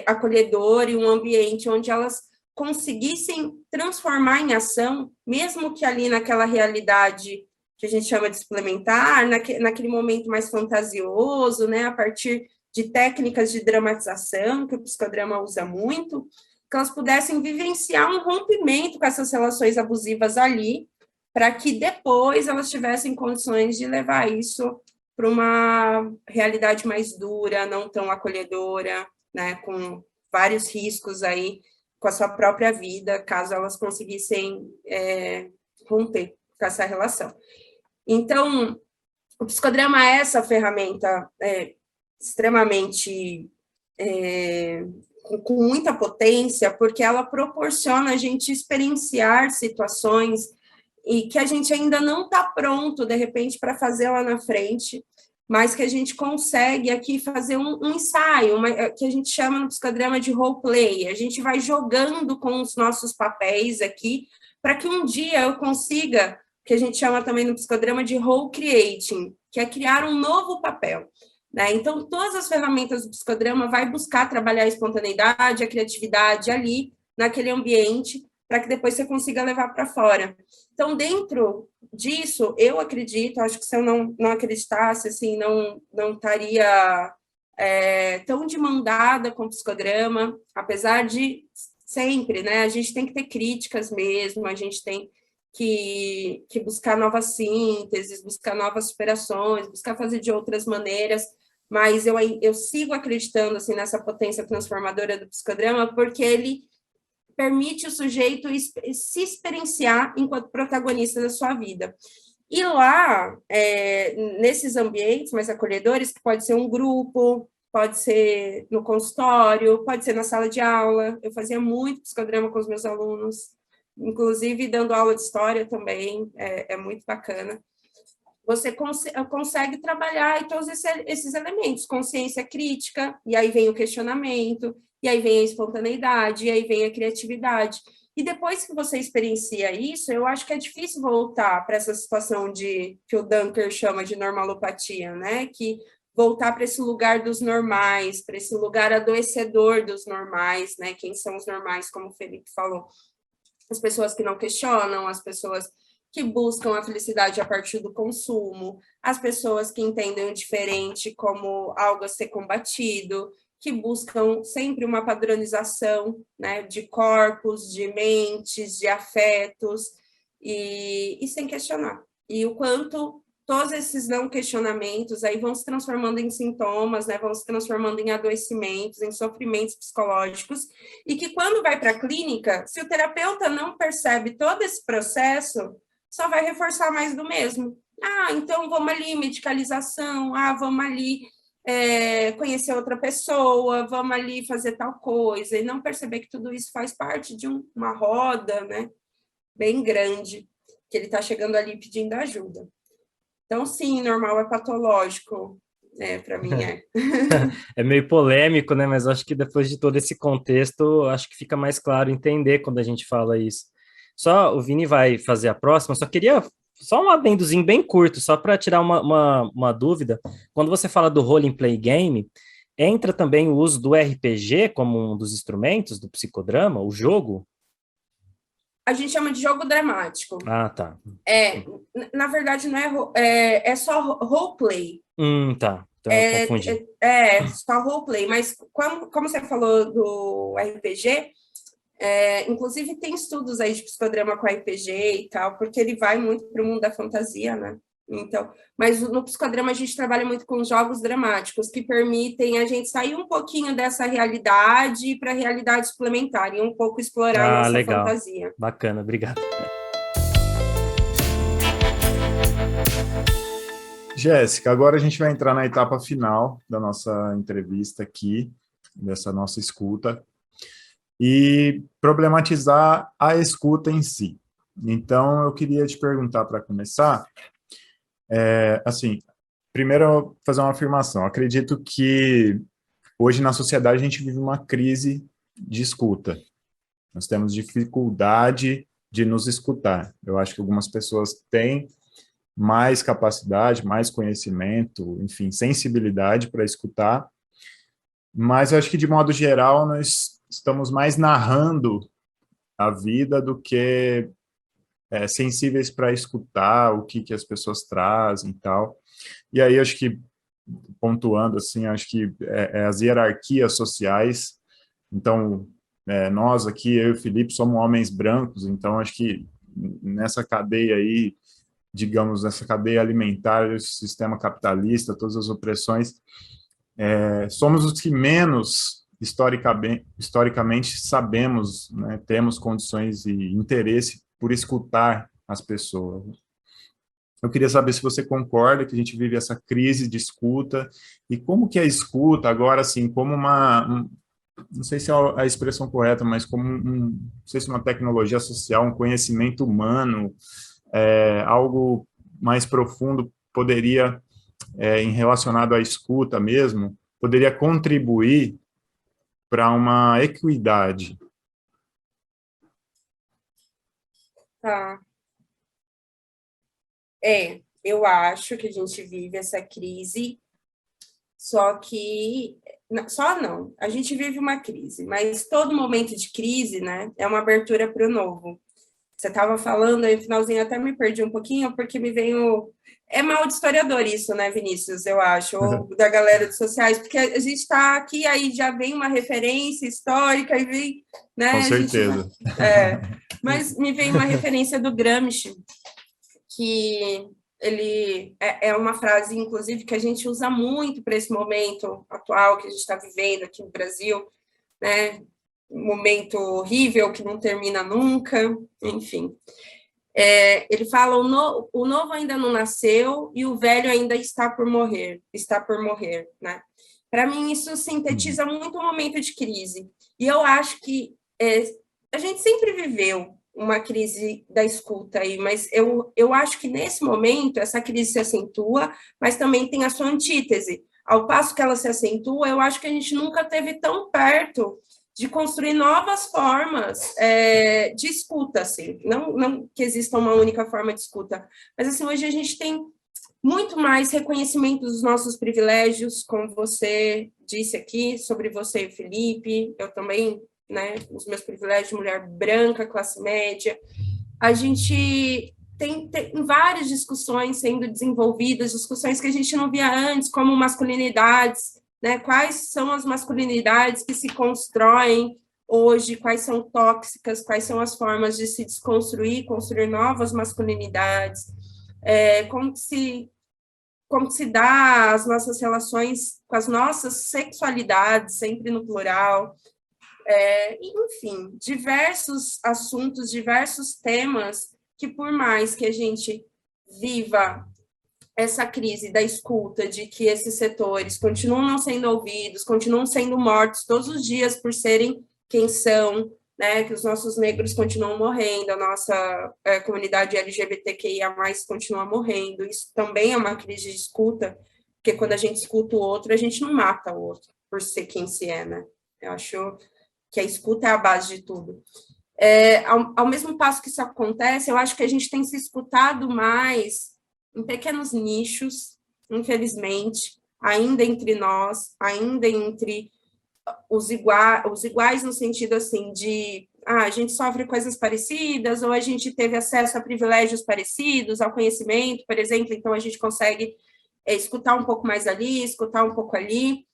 C: acolhedor e um ambiente onde elas conseguissem transformar em ação, mesmo que ali naquela realidade que a gente chama de suplementar, naquele momento mais fantasioso, né, a partir de técnicas de dramatização, que o psicodrama usa muito, que elas pudessem vivenciar um rompimento com essas relações abusivas ali, para que depois elas tivessem condições de levar isso para uma realidade mais dura, não tão acolhedora, né, com vários riscos aí com a sua própria vida, caso elas conseguissem romper com essa relação. Então, o psicodrama é essa ferramenta extremamente com muita potência, porque ela proporciona a gente experienciar situações e que a gente ainda não está pronto, de repente, para fazer lá na frente, mas que a gente consegue aqui fazer um ensaio, que a gente chama no psicodrama de roleplay. A gente vai jogando com os nossos papéis aqui, para que um dia eu consiga, que a gente chama também no psicodrama de role creating, que é criar um novo papel, né? Então, todas as ferramentas do psicodrama vai buscar trabalhar a espontaneidade, a criatividade ali, naquele ambiente, para que depois você consiga levar para fora. Então, dentro disso, eu acredito, acho que se eu não acreditasse, assim, não estaria tão demandada com o psicodrama, apesar de sempre, né? A gente tem que ter críticas mesmo, a gente tem que buscar novas sínteses, buscar novas superações, buscar fazer de outras maneiras, mas eu sigo acreditando assim, nessa potência transformadora do psicodrama, porque ele permite o sujeito se experienciar enquanto protagonista da sua vida. E lá, nesses ambientes mais acolhedores, que pode ser um grupo, pode ser no consultório, pode ser na sala de aula, eu fazia muito psicodrama com os meus alunos, inclusive dando aula de história também, é muito bacana. Você consegue trabalhar todos esses elementos, consciência crítica, e aí vem o questionamento, e aí vem a espontaneidade, e aí vem a criatividade. E depois que você experiencia isso, eu acho que é difícil voltar para essa situação que o Dunker chama de normalopatia, né? Que voltar para esse lugar dos normais, para esse lugar adoecedor dos normais, né? Quem são os normais, como o Felipe falou? As pessoas que não questionam, as pessoas que buscam a felicidade a partir do consumo, as pessoas que entendem o diferente como algo a ser combatido, que buscam sempre uma padronização, né, de corpos, de mentes, de afetos, e sem questionar. E o quanto todos esses não questionamentos aí vão se transformando em sintomas, né, vão se transformando em adoecimentos, em sofrimentos psicológicos, e que quando vai para a clínica, se o terapeuta não percebe todo esse processo, só vai reforçar mais do mesmo. Então vamos ali, medicalização, vamos ali conhecer outra pessoa, vamos ali fazer tal coisa, e não perceber que tudo isso faz parte de uma roda, né, bem grande, que ele está chegando ali pedindo ajuda. Então, sim, normal é patológico, para mim é.
B: É meio polêmico, né, mas acho que depois de todo esse contexto, acho que fica mais claro entender quando a gente fala isso. Só o Vini vai fazer a próxima, só queria só um adendozinho bem curto, só para tirar uma dúvida. Quando você fala do role and play game, entra também o uso do RPG como um dos instrumentos do psicodrama, o jogo?
C: A gente chama de jogo dramático.
B: Tá.
C: Na verdade, não é só roleplay.
B: Tá. Então eu confundi.
C: Só roleplay, mas como você falou do RPG, inclusive tem estudos aí de psicodrama com RPG e tal, porque ele vai muito para o mundo da fantasia, né? Então, mas no psicodrama a gente trabalha muito com jogos dramáticos que permitem a gente sair um pouquinho dessa realidade para a realidade suplementar e um pouco explorar a nossa
B: legal.
C: fantasia.
B: Bacana, obrigado.
A: Jéssica, agora a gente vai entrar na etapa final da nossa entrevista aqui, dessa nossa escuta, e problematizar a escuta em si. Então, eu queria te perguntar, para começar, assim, primeiro eu vou fazer uma afirmação. Acredito que hoje na sociedade a gente vive uma crise de escuta. Nós temos dificuldade de nos escutar. Eu acho que algumas pessoas têm mais capacidade, mais conhecimento, enfim, sensibilidade para escutar, mas eu acho que, de modo geral, nós estamos mais narrando a vida do que sensíveis para escutar o que as pessoas trazem e tal. E aí, acho que, pontuando, assim, acho que as hierarquias sociais, então, nós aqui, eu e o Felipe, somos homens brancos, então acho que nessa cadeia aí, digamos, nessa cadeia alimentar, esse sistema capitalista, todas as opressões, somos os que menos, historicamente sabemos, né, temos condições e interesse por escutar as pessoas. Eu queria saber se você concorda que a gente vive essa crise de escuta, e como que a escuta agora, assim, como não sei se é a expressão correta, mas como não sei se uma tecnologia social, um conhecimento humano, algo mais profundo poderia, em relacionado à escuta mesmo, poderia contribuir para uma equidade.
C: Tá. Eu acho que a gente vive essa crise, só que... Só não, a gente vive uma crise, mas todo momento de crise, né, é uma abertura para o novo. Você estava falando aí, no finalzinho, até me perdi um pouquinho, porque me veio... É mal de historiador isso, né, Vinícius, eu acho, ou da galera dos sociais, porque a gente está aqui, aí já vem uma referência histórica, e vem... Né,
A: com certeza.
C: Mas me veio uma referência do Gramsci, que ele é uma frase, inclusive, que a gente usa muito para esse momento atual que a gente está vivendo aqui no Brasil, né? Um momento horrível que não termina nunca, enfim. Ele fala, o novo ainda não nasceu e o velho ainda está por morrer, né? Para mim, isso sintetiza muito o momento de crise. E eu acho que a gente sempre viveu uma crise da escuta aí, mas eu acho que nesse momento essa crise se acentua, mas também tem a sua antítese. Ao passo que ela se acentua, eu acho que a gente nunca esteve tão perto de construir novas formas de escuta, assim. Não que exista uma única forma de escuta, mas assim, hoje a gente tem muito mais reconhecimento dos nossos privilégios, como você disse aqui, sobre você e Felipe, eu também, né, os meus privilégios de mulher branca, classe média. A gente tem várias discussões sendo desenvolvidas, discussões que a gente não via antes, como masculinidades, né? Quais são as masculinidades que se constroem hoje, quais são tóxicas, quais são as formas de se desconstruir, construir novas masculinidades, como se dá as nossas relações com as nossas sexualidades, sempre no plural, enfim, diversos assuntos, diversos temas que, por mais que a gente viva essa crise da escuta, de que esses setores continuam não sendo ouvidos, continuam sendo mortos todos os dias por serem quem são, né, que os nossos negros continuam morrendo, a nossa comunidade LGBTQIA+, continua morrendo, isso também é uma crise de escuta, porque quando a gente escuta o outro, a gente não mata o outro por ser quem se é, né? Eu acho que a escuta é a base de tudo. Ao mesmo passo que isso acontece, eu acho que a gente tem se escutado mais em pequenos nichos, infelizmente, ainda entre nós, ainda entre os iguais no sentido assim de a gente sofre coisas parecidas, ou a gente teve acesso a privilégios parecidos, ao conhecimento, por exemplo, então a gente consegue escutar um pouco mais ali, escutar um pouco ali.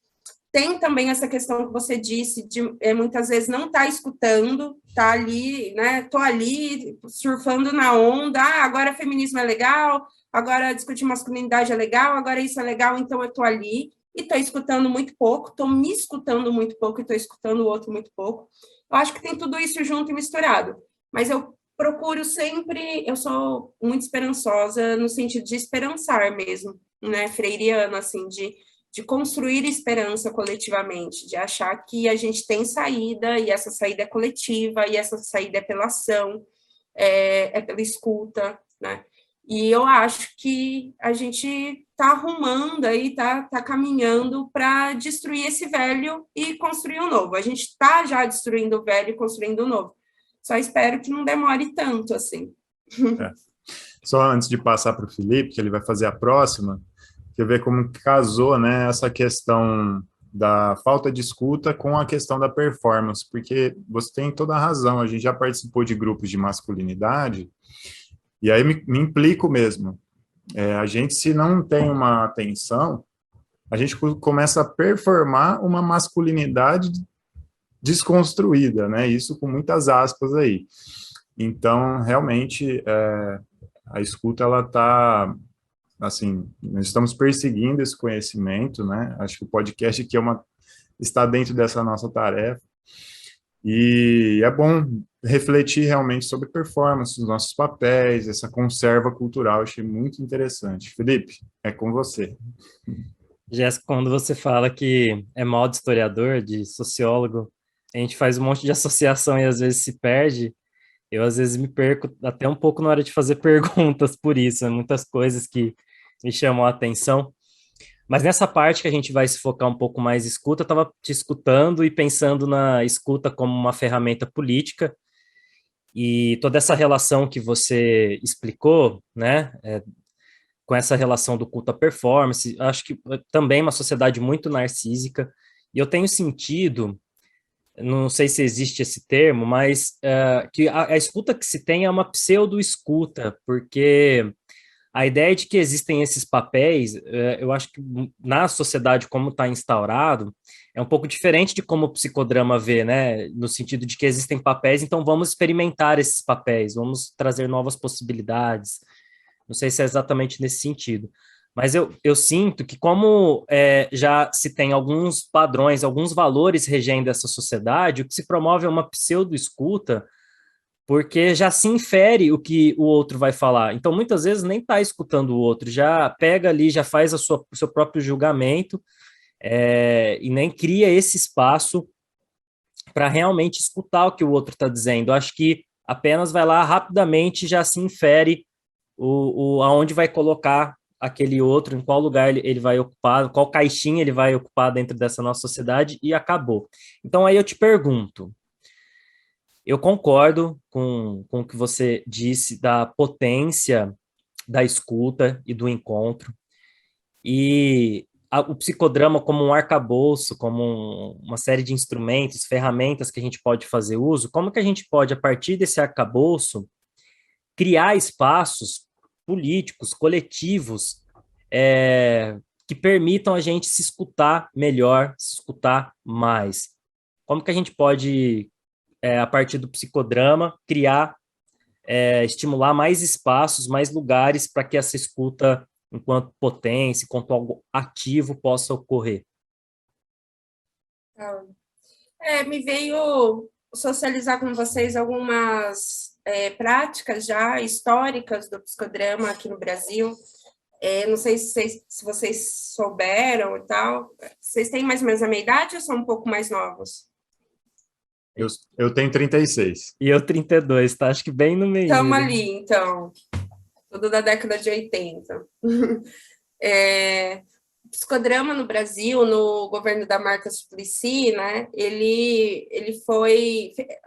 C: Tem também essa questão que você disse de muitas vezes não estar escutando, tá ali, né? Tô ali surfando na onda, agora feminismo é legal, agora discutir masculinidade é legal, agora isso é legal, então eu tô ali e tô escutando muito pouco, tô me escutando muito pouco e tô escutando o outro muito pouco. Eu acho que tem tudo isso junto e misturado, mas eu procuro sempre, eu sou muito esperançosa no sentido de esperançar mesmo. né, freiriano, assim, de construir esperança coletivamente, de achar que a gente tem saída, e essa saída é coletiva, e essa saída é pela ação, é pela escuta, né? E eu acho que a gente está arrumando aí, está caminhando para destruir esse velho e construir um novo. A gente está já destruindo o velho e construindo o novo. Só espero que não demore tanto, assim.
A: É. Só antes de passar para o Felipe, que ele vai fazer a próxima, quer ver como casou, né, essa questão da falta de escuta com a questão da performance, porque você tem toda a razão, a gente já participou de grupos de masculinidade, e aí me implico mesmo. A gente, se não tem uma atenção, a gente começa a performar uma masculinidade desconstruída, né? Isso com muitas aspas aí. Então, realmente, a escuta, ela está, assim, nós estamos perseguindo esse conhecimento, né? Acho que o podcast aqui está dentro dessa nossa tarefa. E é bom refletir realmente sobre performance, os nossos papéis, essa conserva cultural, achei muito interessante. Felipe, é com você.
B: Jéssica, quando você fala que é mal de historiador, de sociólogo, a gente faz um monte de associação e às vezes se perde. Eu às vezes me perco até um pouco na hora de fazer perguntas por isso, muitas coisas que me chamam a atenção. Mas nessa parte que a gente vai se focar um pouco mais em escuta, eu estava te escutando e pensando na escuta como uma ferramenta política, e toda essa relação que você explicou, né, com essa relação do culto à performance, acho que também é uma sociedade muito narcísica, e eu tenho sentido, não sei se existe esse termo, mas que a escuta que se tem é uma pseudo-escuta, porque a ideia de que existem esses papéis, eu acho que na sociedade como está instaurado, é um pouco diferente de como o psicodrama vê, né? No sentido de que existem papéis, então vamos experimentar esses papéis, vamos trazer novas possibilidades. Não sei se é exatamente nesse sentido. Mas eu sinto que como já se tem alguns padrões, alguns valores regendo essa sociedade, o que se promove é uma pseudo-escuta, porque já se infere o que o outro vai falar. Então, muitas vezes, nem está escutando o outro, já pega ali, já faz o seu próprio julgamento, e nem cria esse espaço para realmente escutar o que o outro está dizendo. Eu acho que apenas vai lá rapidamente, já se infere aonde vai colocar aquele outro, em qual lugar ele vai ocupar, qual caixinha ele vai ocupar dentro dessa nossa sociedade, e acabou. Então, aí eu te pergunto, eu concordo com o que você disse da potência da escuta e do encontro, e o psicodrama como um arcabouço, como uma série de instrumentos, ferramentas que a gente pode fazer uso, como que a gente pode, a partir desse arcabouço, criar espaços políticos, coletivos, que permitam a gente se escutar melhor, se escutar mais? Como que a gente pode, a partir do psicodrama, criar, estimular mais espaços, mais lugares para que essa escuta, enquanto potência, enquanto algo ativo, possa ocorrer?
C: Me veio socializar com vocês algumas práticas já históricas do psicodrama aqui no Brasil. Não sei se vocês souberam e tal. Vocês têm mais ou menos a minha idade ou são um pouco mais novos?
A: Eu tenho 36.
B: E eu 32, tá? Acho que bem no meio.
C: Estamos ali, então. Tudo da década de 80. O psicodrama no Brasil, no governo da Marta Suplicy, né,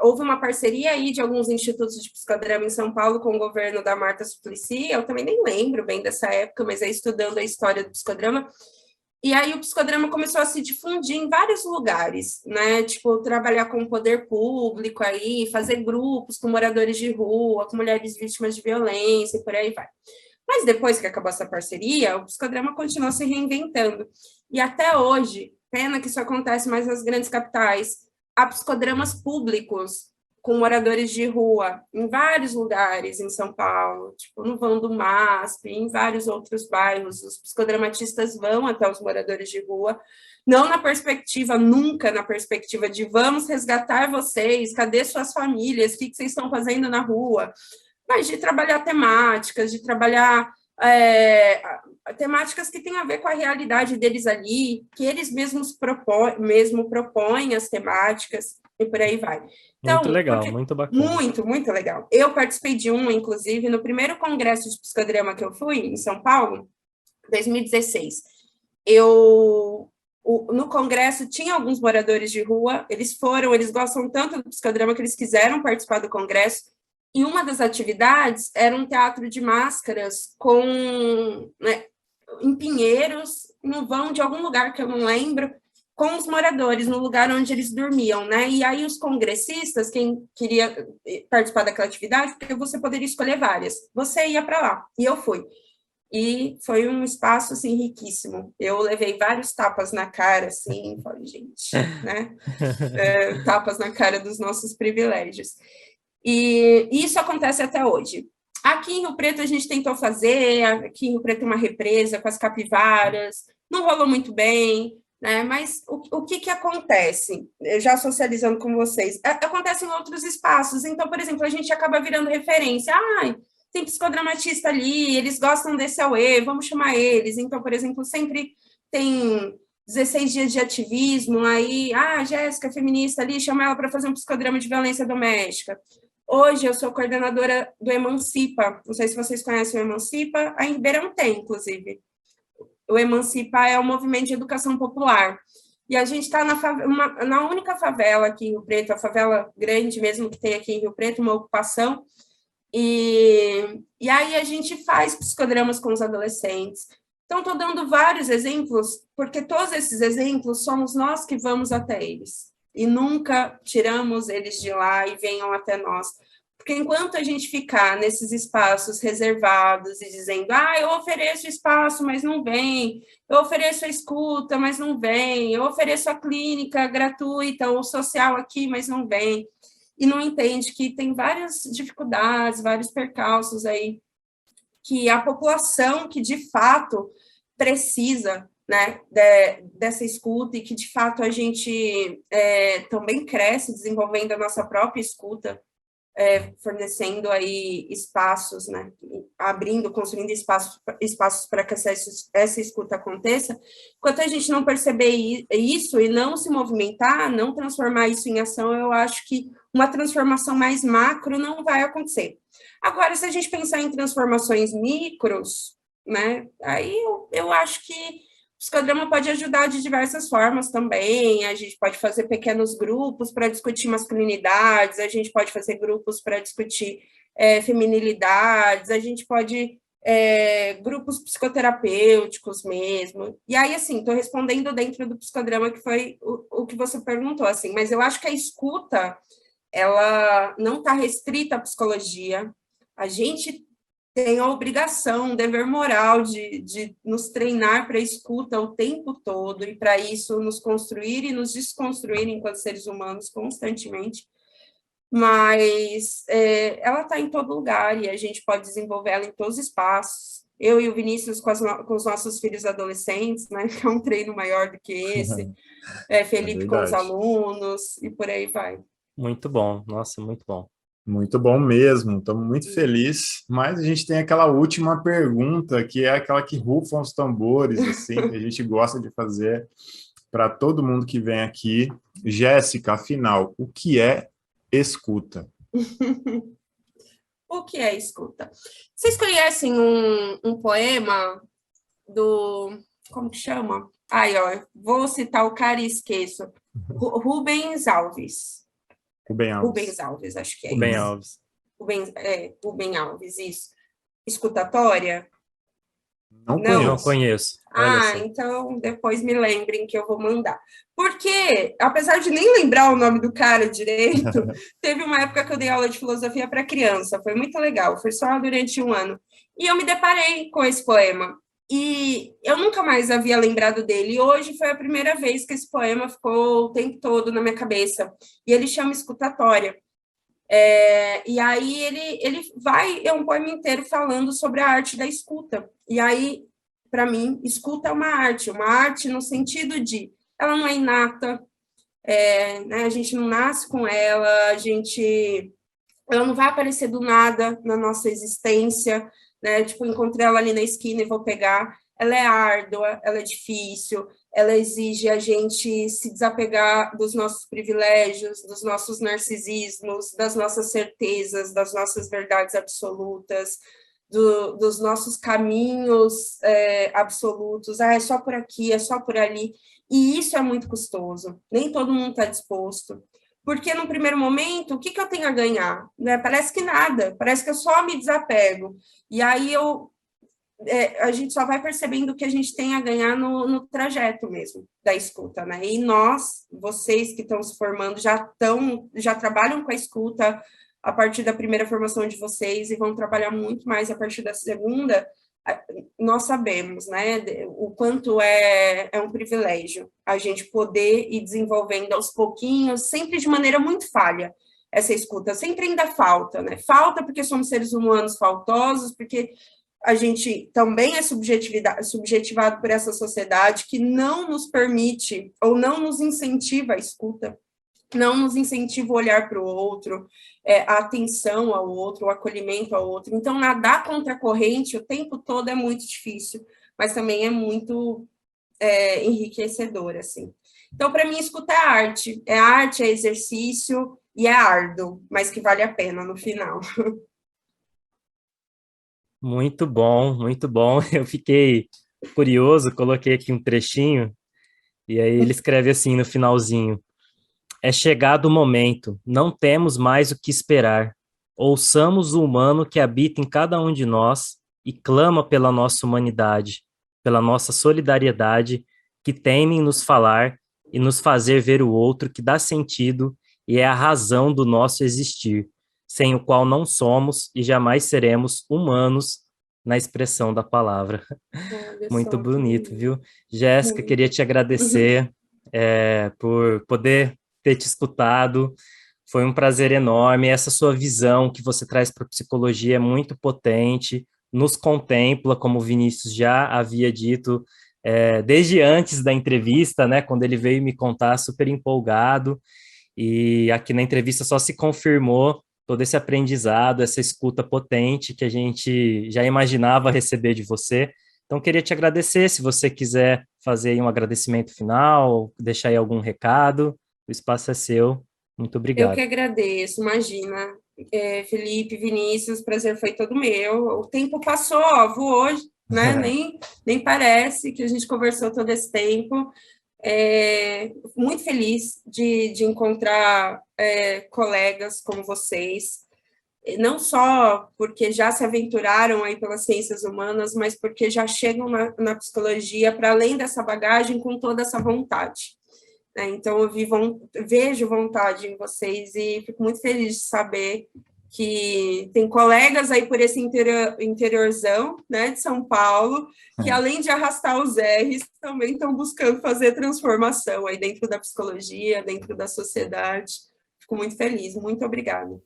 C: houve uma parceria aí de alguns institutos de psicodrama em São Paulo com o governo da Marta Suplicy. Eu também nem lembro bem dessa época, mas estudando a história do psicodrama. E aí o psicodrama começou a se difundir em vários lugares, né? Tipo, trabalhar com o poder público aí, fazer grupos com moradores de rua, com mulheres vítimas de violência e por aí vai. Mas depois que acabou essa parceria, o psicodrama continuou se reinventando. E até hoje, pena que isso acontece mais nas grandes capitais, há psicodramas públicos com moradores de rua, em vários lugares em São Paulo, tipo no vão do MASP, em vários outros bairros, os psicodramatistas vão até os moradores de rua, não nunca na perspectiva de vamos resgatar vocês, cadê suas famílias, o que vocês estão fazendo na rua, mas de trabalhar temáticas, de trabalhar temáticas que têm a ver com a realidade deles ali, que eles mesmo propõem as temáticas, e por aí vai. Então,
B: muito legal, muito bacana.
C: Muito, muito legal. Eu participei de inclusive, no primeiro congresso de psicodrama que eu fui, em São Paulo, 2016. No congresso tinha alguns moradores de rua, eles gostam tanto do psicodrama que eles quiseram participar do congresso, e uma das atividades era um teatro de máscaras em Pinheiros, no vão de algum lugar que eu não lembro, com os moradores, no lugar onde eles dormiam, né? E aí os congressistas, quem queria participar daquela atividade, porque você poderia escolher várias, você ia para lá, e eu fui. E foi um espaço, assim, riquíssimo. Eu levei vários tapas na cara, assim, falei, gente, né? Tapas na cara dos nossos privilégios. E isso acontece até hoje. Aqui em Rio Preto a gente tentou fazer, aqui em Rio Preto uma represa com as capivaras, não rolou muito bem, né? Mas o que acontece? Eu já socializando com vocês, acontece em outros espaços. Então, por exemplo, a gente acaba virando referência. Tem psicodramatista ali, eles gostam desse AUE, vamos chamar eles. Então, por exemplo, sempre tem 16 dias de ativismo, aí, Jéssica, feminista ali, chama ela para fazer um psicodrama de violência doméstica. Hoje eu sou coordenadora do Emancipa, não sei se vocês conhecem o Emancipa, a em Ribeirão tem, inclusive. O Emancipa é um movimento de educação popular. E a gente está na única favela aqui em Rio Preto, a favela grande mesmo que tem aqui em Rio Preto, uma ocupação. E aí a gente faz psicodramas com os adolescentes. Então, estou dando vários exemplos, porque todos esses exemplos somos nós que vamos até eles. E nunca tiramos eles de lá e venham até nós. Porque enquanto a gente ficar nesses espaços reservados e dizendo, eu ofereço espaço, mas não vem, eu ofereço a escuta, mas não vem, eu ofereço a clínica gratuita ou social aqui, mas não vem, e não entende que tem várias dificuldades, vários percalços aí, que a população que de fato precisa, né, dessa escuta, e que de fato a gente também cresce desenvolvendo a nossa própria escuta, fornecendo aí espaços, né, construindo espaços para que essa escuta aconteça. Enquanto a gente não perceber isso e não se movimentar, não transformar isso em ação, eu acho que uma transformação mais macro não vai acontecer. Agora, se a gente pensar em transformações micros, né, aí eu acho que o psicodrama pode ajudar de diversas formas também. A gente pode fazer pequenos grupos para discutir masculinidades, a gente pode fazer grupos para discutir feminilidades, a gente pode grupos psicoterapêuticos mesmo. E aí, assim, estou respondendo dentro do psicodrama, que foi o que você perguntou, assim, mas eu acho que a escuta, ela não está restrita à psicologia. A gente tem a obrigação, um dever moral de nos treinar para a escuta o tempo todo, e para isso nos construir e nos desconstruir enquanto seres humanos constantemente, mas ela está em todo lugar e a gente pode desenvolver ela em todos os espaços. Eu e o Vinícius com os nossos filhos adolescentes, né, que é um treino maior do que esse, Felipe com os alunos, e por aí vai.
B: Muito bom, nossa, muito bom.
A: Muito bom mesmo, estamos muito felizes, mas a gente tem aquela última pergunta, que é aquela que rufa os tambores, assim, que a gente gosta de fazer para todo mundo que vem aqui. Jéssica, afinal, o que é escuta?
C: O que é escuta? Vocês conhecem um poema do... Como que chama? Vou citar o cara e esqueço. Rubens Alves. Rubens Alves, acho que é
B: Rubem
C: isso.
B: Alves.
C: Rubem Alves, isso. Escutatória?
B: Não conheço.
C: Então depois me lembrem que eu vou mandar. Porque, apesar de nem lembrar o nome do cara direito, teve uma época que eu dei aula de filosofia para criança, foi muito legal, foi só durante um ano. E eu me deparei com esse poema. E eu nunca mais havia lembrado dele. E hoje foi a primeira vez que esse poema ficou o tempo todo na minha cabeça. E ele chama Escutatória. E aí é um poema inteiro falando sobre a arte da escuta. E aí, para mim, escuta é uma arte no sentido de, ela não é inata, né, a gente não nasce com ela, ela não vai aparecer do nada na nossa existência, né? Tipo, encontrei ela ali na esquina e vou pegar. Ela é árdua, ela é difícil, ela exige a gente se desapegar dos nossos privilégios, dos nossos narcisismos, das nossas certezas, das nossas verdades absolutas, dos nossos caminhos absolutos. É só por aqui, é só por ali. E isso é muito custoso. Nem todo mundo está disposto. Porque, no primeiro momento, o que eu tenho a ganhar? Né? Parece que nada, parece que eu só me desapego. E aí a gente só vai percebendo o que a gente tem a ganhar no trajeto mesmo da escuta, né? E nós, vocês que estão se formando, já trabalham com a escuta a partir da primeira formação de vocês e vão trabalhar muito mais a partir da segunda. Nós sabemos, né, o quanto é um privilégio a gente poder ir desenvolvendo aos pouquinhos, sempre de maneira muito falha, essa escuta. Sempre ainda falta, né? Falta porque somos seres humanos faltosos, porque a gente também é subjetivado por essa sociedade que não nos permite ou não nos incentiva a escuta, não nos incentiva a olhar para o outro, a atenção ao outro, o acolhimento ao outro. Então, nadar contra a corrente o tempo todo é muito difícil, mas também é muito enriquecedor, assim. Então, para mim, escuta é arte, é exercício e é árduo, mas que vale a pena no final.
B: Muito bom, muito bom. Eu fiquei curioso, coloquei aqui um trechinho, e aí ele escreve assim no finalzinho: é chegado o momento, não temos mais o que esperar. Ouçamos o humano que habita em cada um de nós e clama pela nossa humanidade, pela nossa solidariedade, que teima em nos falar e nos fazer ver o outro que dá sentido e é a razão do nosso existir, sem o qual não somos e jamais seremos humanos na expressão da palavra. Muito bonito, viu? Jéssica, queria te agradecer por poder ter te escutado. Foi um prazer enorme. Essa sua visão que você traz para a psicologia é muito potente, nos contempla, como o Vinícius já havia dito, desde antes da entrevista, né, quando ele veio me contar, super empolgado, e aqui na entrevista só se confirmou todo esse aprendizado, essa escuta potente que a gente já imaginava receber de você. Então, queria te agradecer, se você quiser fazer aí um agradecimento final, deixar aí algum recado, o espaço é seu. Muito obrigado.
C: Eu que agradeço, imagina. Felipe, Vinícius, o prazer foi todo meu. O tempo passou, voou hoje, né? Nem parece que a gente conversou todo esse tempo. Muito feliz de encontrar colegas como vocês, não só porque já se aventuraram aí pelas ciências humanas, mas porque já chegam na psicologia para além dessa bagagem com toda essa vontade. Então, eu vejo vontade em vocês e fico muito feliz de saber que tem colegas aí por esse interiorzão, né, de São Paulo, que além de arrastar os R's, também estão buscando fazer transformação aí dentro da psicologia, dentro da sociedade. Fico muito feliz, muito obrigada.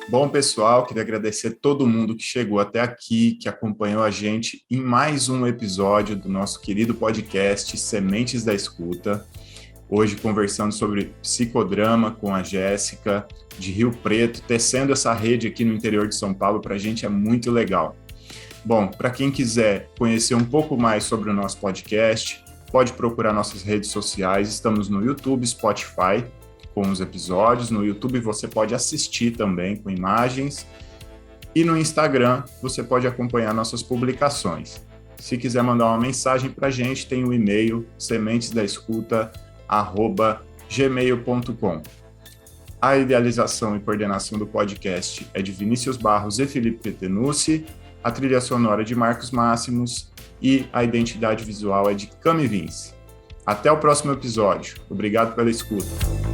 A: Bom, pessoal, queria agradecer todo mundo que chegou até aqui, que acompanhou a gente em mais um episódio do nosso querido podcast Sementes da Escuta. Hoje conversando sobre psicodrama com a Jéssica, de Rio Preto, tecendo essa rede aqui no interior de São Paulo, para a gente é muito legal. Bom, para quem quiser conhecer um pouco mais sobre o nosso podcast, pode procurar nossas redes sociais, estamos no YouTube, Spotify, com os episódios, no YouTube você pode assistir também com imagens, e no Instagram você pode acompanhar nossas publicações. Se quiser mandar uma mensagem para a gente, tem o e-mail sementesdaescuta@gmail.com. A idealização e coordenação do podcast é de Vinícius Barros e Felipe Petenucci, a trilha sonora de Marcos Máximos e a identidade visual é de Cami Vince. Até o próximo episódio. Obrigado pela escuta.